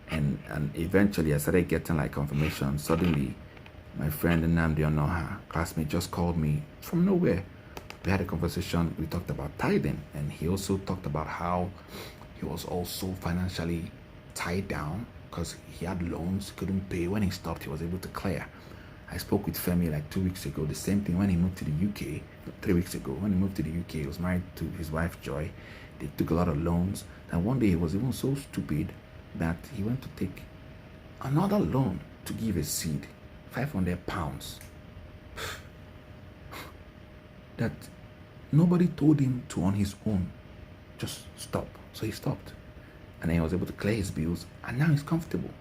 And eventually I started getting like confirmation. Suddenly, my friend Nnamdi Onoha, classmate, just called me from nowhere. We had a conversation. We talked about tithing, and he also talked about how he was also financially tied down because he had loans, couldn't pay. When he stopped, he was able to clear. I spoke with Femi like 2 weeks ago. The same thing when he moved to the UK. 3 weeks ago, when he moved to the UK, he was married to his wife Joy. They took a lot of loans. And one day he was even so stupid that he went to take another loan to give a seed, £500. That nobody told him to on his own just stop. So he stopped. And then he was able to clear his bills. And now he's comfortable,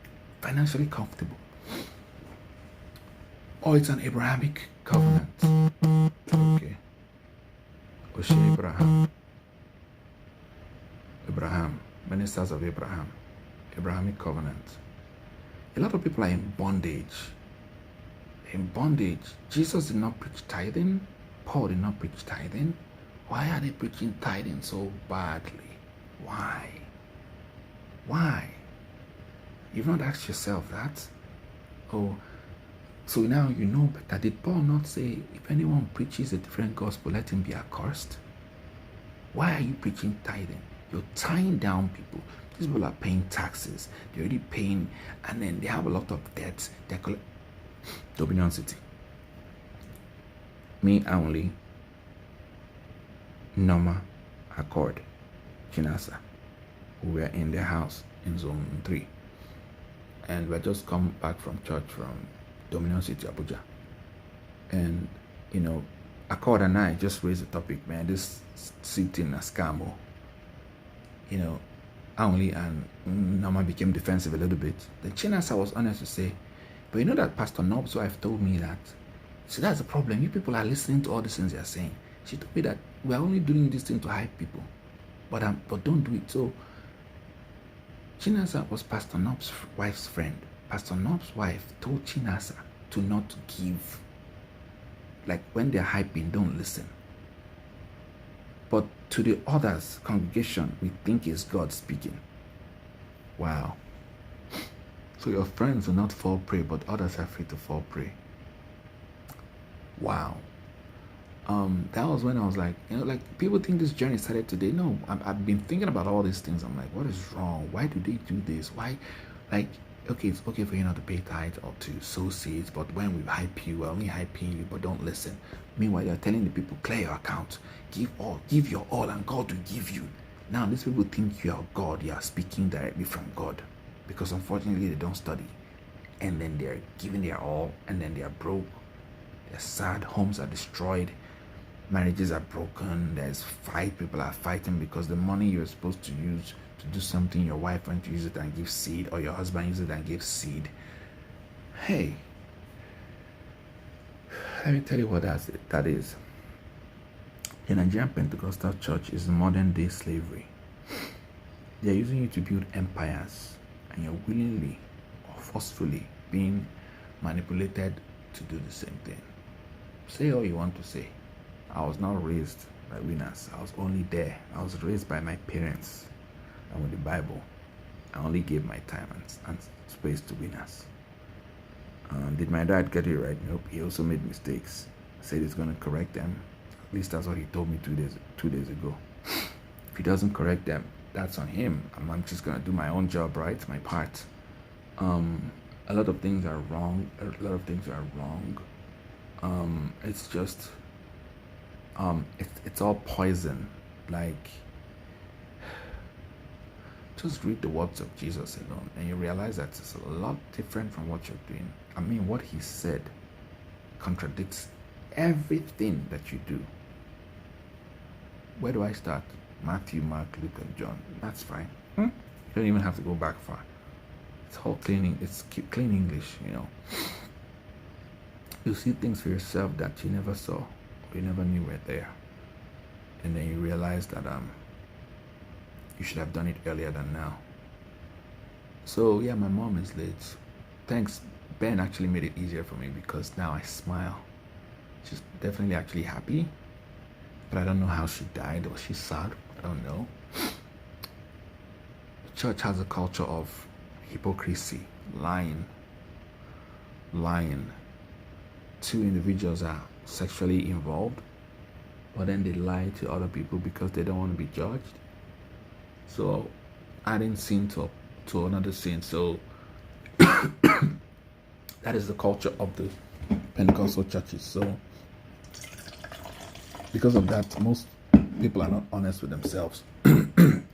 financially comfortable. Oh, it's an Abrahamic covenant. Okay. Oshe Abraham. Abraham. Ministers of Abraham. Abrahamic covenant. A lot of people are in bondage. In bondage. Jesus did not preach tithing. Paul did not preach tithing. Why are they preaching tithing so badly? Why? Why? You've not asked yourself that? Oh, so now you know better. Did Paul not say, if anyone preaches a different gospel, let him be accursed? Why are you preaching tithing? You're tying down people. These people are paying taxes. They're already paying, and then they have a lot of debts. They're Dominion City. Me only, Norma, Accord, Chinasa, who were in their house in zone 3. And we just come back from church from Dominion City, Abuja. And, you know, Accord and I just raised the topic, man, this sitting a scam. You know, only and Norma became defensive a little bit. Then Chinasa was honest to say, but you know that Pastor Nob's wife told me that, see, that's the problem. You people are listening to all the things they are saying. She told me that we are only doing this thing to hype people, but don't do it. So Chinasa was Pastor Nob's wife's friend. Pastor Nob's wife told Chinasa to not give. Like when they're hyping, don't listen. But to the others, congregation, we think it's God speaking. Wow. So your friends will not fall prey, but others are free to fall prey. Wow. That was when I was like, you know, like people think this journey started today. No, I've been thinking about all these things. I'm like, what is wrong? Why do they do this? Why? Like, okay, it's okay for you not to pay tithe or to sow seeds, but when we hype you, we're only hyping you, but don't listen. Meanwhile, you're telling the people, clear your account, give your all, and God will give you. Now, these people think you are God. You are speaking directly from God, because unfortunately, they don't study. And then they're giving their all, and then they're broke. They're sad. Homes are destroyed. Marriages are broken. There's fight. People are fighting because the money you're supposed to use to do something, your wife went to use it and give seed, or your husband used it and gave seed. Hey, let me tell you what that is. The Nigerian Pentecostal church is modern day slavery. They're using you to build empires, and you're willingly or forcefully being manipulated to do the same thing. Say all you want to say. I was not raised by winners. I was only there. I was raised by my parents. And with the Bible, I only gave my time and space to winners. Did my dad get it right? Nope. He also made mistakes. said he's going to correct them. At least that's what he told me 2 days ago. If he doesn't correct them, that's on him. I'm just going to do my own job, right? My part. A lot of things are wrong. It's just, it's all poison. Like, just read the words of Jesus alone, and you realize that it's a lot different from what you're doing. I mean, what he said contradicts everything that you do. Where do I start? Matthew, Mark, Luke, and John. That's fine. You don't even have to go back far. It's all cleaning. It's clean English, you know. You see things for yourself that you never saw, or you never knew were there, and then you realize that you should have done it earlier than now. So yeah, my mom is late. Thanks, Ben actually made it easier for me because now I smile. She's definitely actually happy, but I don't know how she died. Was she sad? I don't know. The church has a culture of hypocrisy, lying. Two individuals are sexually involved, but then they lie to other people because they don't want to be judged. So adding sin to another sin. So that is the culture of the Pentecostal churches. So because of that, most people are not honest with themselves. And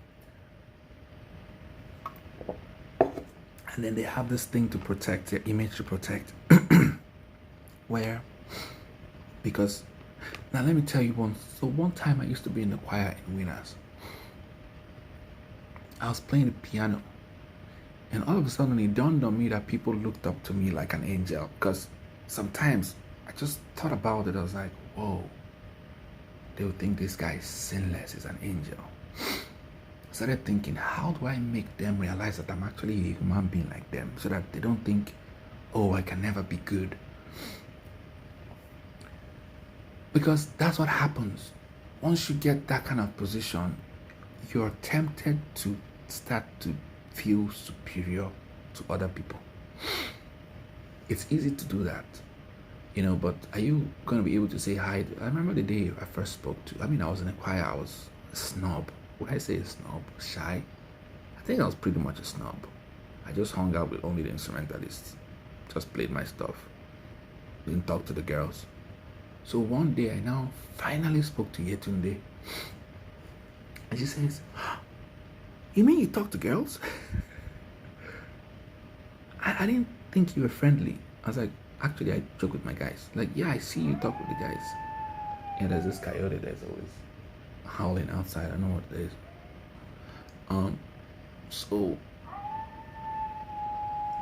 then they have this thing to protect, their image to protect. Where, because, now let me tell you one time I used to be in the choir in Winners. I was playing the piano, and all of a sudden it dawned on me that people looked up to me like an angel, because sometimes I just thought about it. I was like, whoa, they would think this guy is sinless, is an angel. I started thinking, how do I make them realize that I'm actually a human being like them, so that they don't think, oh, I can never be good. Because that's what happens. Once you get that kind of position, you're tempted to start to feel superior to other people. It's easy to do that, you know, but are you going to be able to say hi? I remember the day I first spoke to, I was in a choir, I was a snob. Would I say a snob? Shy? I think I was pretty much a snob. I just hung out with only the instrumentalists, just played my stuff, didn't talk to the girls. So one day I now finally spoke to Yetunde, and she says, you mean you talk to girls? I didn't think you were friendly. I was like, actually I joke with my guys. Like, yeah, I see you talk with the guys. Yeah, there's this coyote that's always howling outside. I don't know what it is. So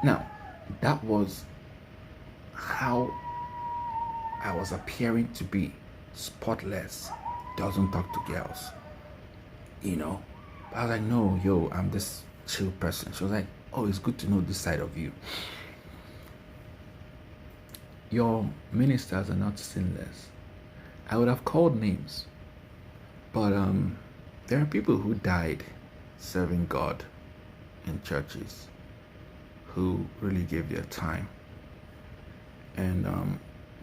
now that was how I was appearing to be, spotless, doesn't talk to girls, you know. But I was like, no, yo, I'm this chill person. She was like, oh, it's good to know this side of you. Your ministers are not sinless. I would have called names, but there are people who died serving God in churches who really gave their time, and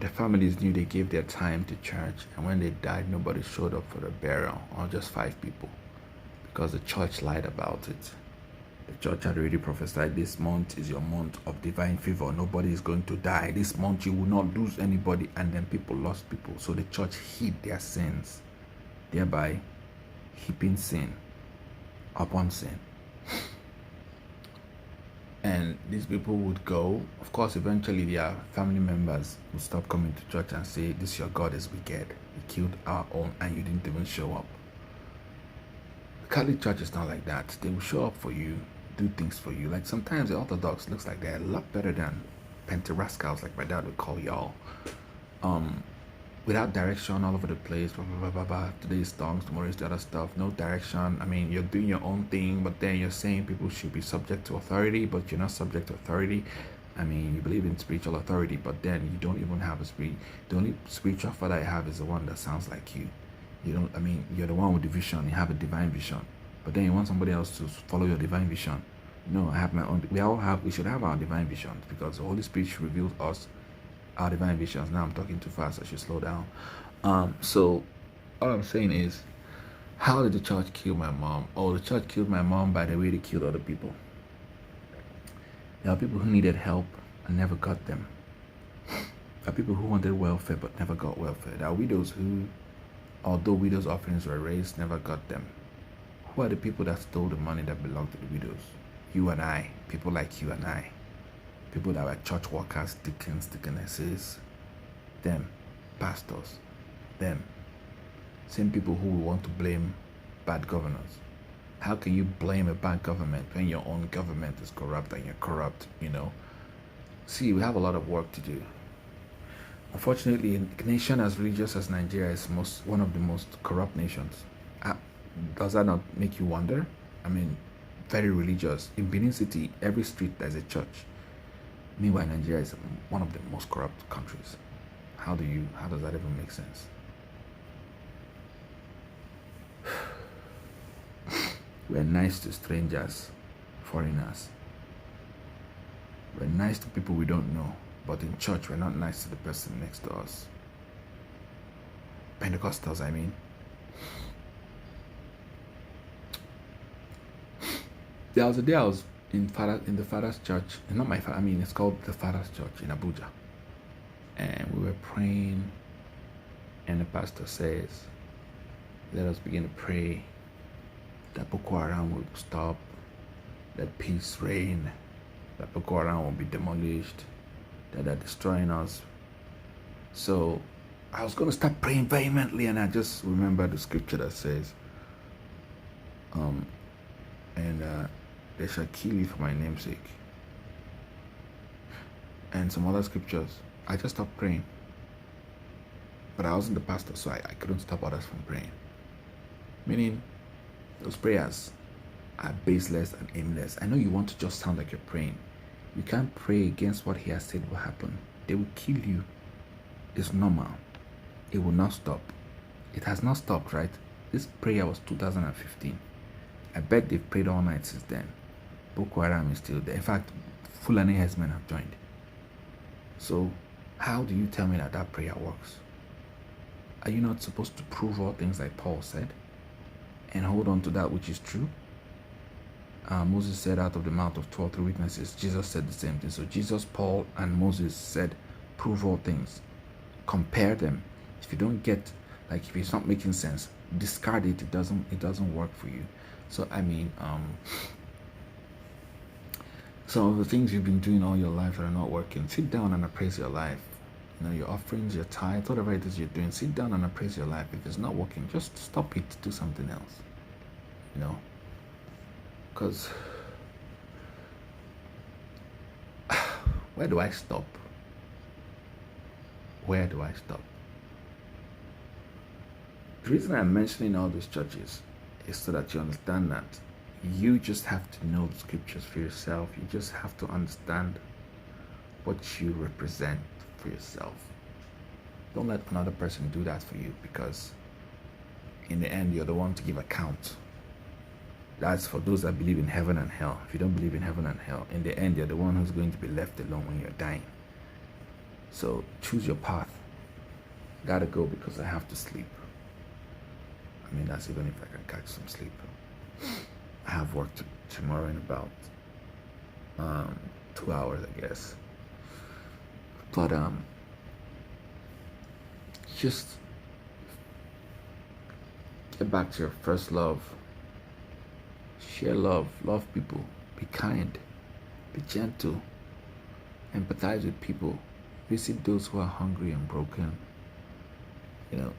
the families knew they gave their time to church, and when they died, nobody showed up for the burial, or just 5 people, because the church lied about it. The church had already prophesied, this month is your month of divine favor, nobody is going to die, this month you will not lose anybody, and then people lost people. So the church hid their sins, thereby heaping sin upon sin. And these people would go, of course, eventually their family members would stop coming to church and say, this your God is wicked, he killed our own and you didn't even show up. The Catholic Church is not like that. They will show up for you, do things for you. Like sometimes the Orthodox looks like they're a lot better than Pentecostals, like my dad would call y'all. Without direction, all over the place, blah, blah, blah, blah, blah. Today is tongues, tomorrow is the other stuff, no direction. I mean, you're doing your own thing, but then you're saying people should be subject to authority, but you're not subject to authority. I mean, you believe in spiritual authority, but then you don't even have a spirit. The only spiritual father I have is the one that sounds like you. You don't, I mean, you're the one with the vision, you have a divine vision, but then you want somebody else to follow your divine vision. No, I have my own. We should have our divine visions, because the Holy Spirit should reveal us our divine visions. Now I'm talking too fast. I should slow down. So all I'm saying is, how did the church kill my mom? Oh, the church killed my mom by the way they killed other people. There are people who needed help and never got them. There are people who wanted welfare but never got welfare. There are widows who, although widows' offerings were raised, never got them. Who are the people that stole the money that belonged to the widows? You and I, people like you and I, people that were church workers, deacons, deaconesses, them, pastors, them. Same people who will want to blame bad governors. How can you blame a bad government when your own government is corrupt and you're corrupt, you know? See, we have a lot of work to do. Unfortunately, a nation as religious as Nigeria is one of the most corrupt nations. Does that not make you wonder? I mean, very religious. In Benin City, every street there's a church. Meanwhile, Nigeria is one of the most corrupt countries. How does that even make sense? We're nice to strangers, foreigners. We're nice to people we don't know, but in church, we're not nice to the person next to us. Pentecostals, I mean. There was a day I was in the Father's church. Not my father, I mean, it's called the Father's church in Abuja. And we were praying, and the pastor says, let us begin to pray that Boko Haram will stop, that peace reign, that Boko Haram will be demolished, that they're destroying us. So I was going to start praying vehemently, and I just remembered the scripture that says, they shall kill you for my name's sake. And some other scriptures. I just stopped praying. But I wasn't the pastor, so I couldn't stop others from praying. Meaning, those prayers are baseless and aimless. I know you want to just sound like you're praying. You can't pray against what he has said will happen. They will kill you. It's normal. It will not stop. It has not stopped, right? This prayer was 2015. I bet they've prayed all night since then. Boko Haram is still there. In fact, Fulani herdsmen have joined. So, how do you tell me that prayer works? Are you not supposed to prove all things like Paul said? And hold on to that which is true? Moses said, out of the mouth of 2 or 3 witnesses. Jesus said the same thing. So Jesus, Paul, and Moses said, prove all things. Compare them. If you don't get, if it's not making sense, discard it. It doesn't work for you. So I mean, some of the things you've been doing all your life that are not working, sit down and appraise your life. You know, your offerings, your tithe, whatever it is you're doing, sit down and appraise your life. If it's not working, just stop it, do something else. You know, because where do I stop? Where do I stop? The reason I'm mentioning all these churches is so that you understand that you just have to know the scriptures for yourself. You just have to understand what you represent for yourself. Don't let another person do that for you, because in the end, you're the one to give account. That's for those that believe in heaven and hell. If you don't believe in heaven and hell, in the end, you're the one who's going to be left alone when you're dying. So choose your path. Gotta go because I have to sleep. I mean, that's even if I can catch some sleep. I have work tomorrow in about 2 hours, I guess. But just get back to your first love. Share love, love people, be kind, be gentle, empathize with people, visit those who are hungry and broken. You know,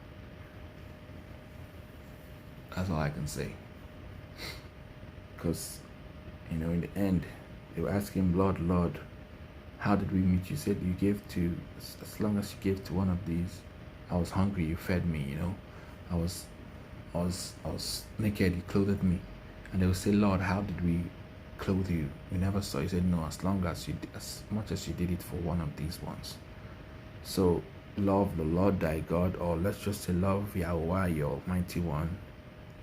that's all I can say. Because, you know, in the end, they were asking, Lord, Lord, how did we meet? You said you gave to, as long as you gave to one of these, I was hungry, you fed me, you know. I was naked, you clothed me. And they will say, Lord, how did we clothe you? We never saw. He said, no, as much as you did it for one of these ones. So love the Lord thy God, or let's just say love Yahweh, your Almighty One,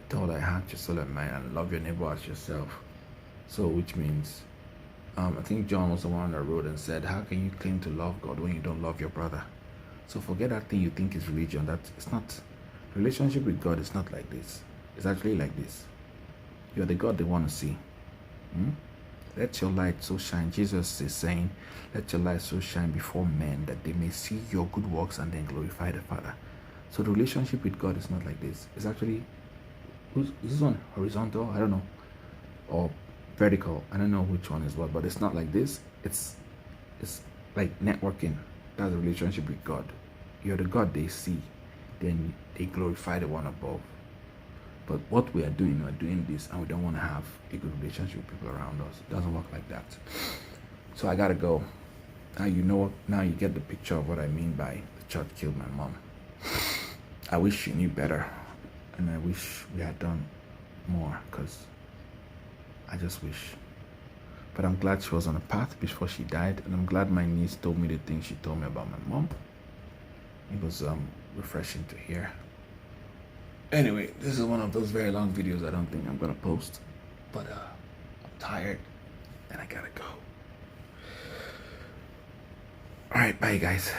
with all thy heart, your soul, and mind, and love your neighbor as yourself. So which means I think John was the one that wrote and said, how can you claim to love God when you don't love your brother? So forget that thing you think is religion. That it's not. Relationship with God is not like this. It's actually like this. You're the God they want to see. Let your light so shine. Jesus is saying, let your light so shine before men that they may see your good works and then glorify the Father. So the relationship with God is not like this. It's actually, is this one horizontal? I don't know. Or vertical. I don't know which one is what, but it's not like this. It's like networking. That's a relationship with God. You're the God they see, then they glorify the one above. But what we are doing, we're doing this, and we don't want to have a good relationship with people around us. It doesn't work like that. So I gotta go. Now you know. Now you get the picture of what I mean by the church killed my mom. I wish she knew better, and I wish we had done more, because I just wish. But I'm glad she was on a path before she died, and I'm glad my niece told me the things she told me about my mom. It was refreshing to hear. Anyway, this is one of those very long videos I don't think I'm gonna post, but I'm tired and I gotta go. All right, bye guys.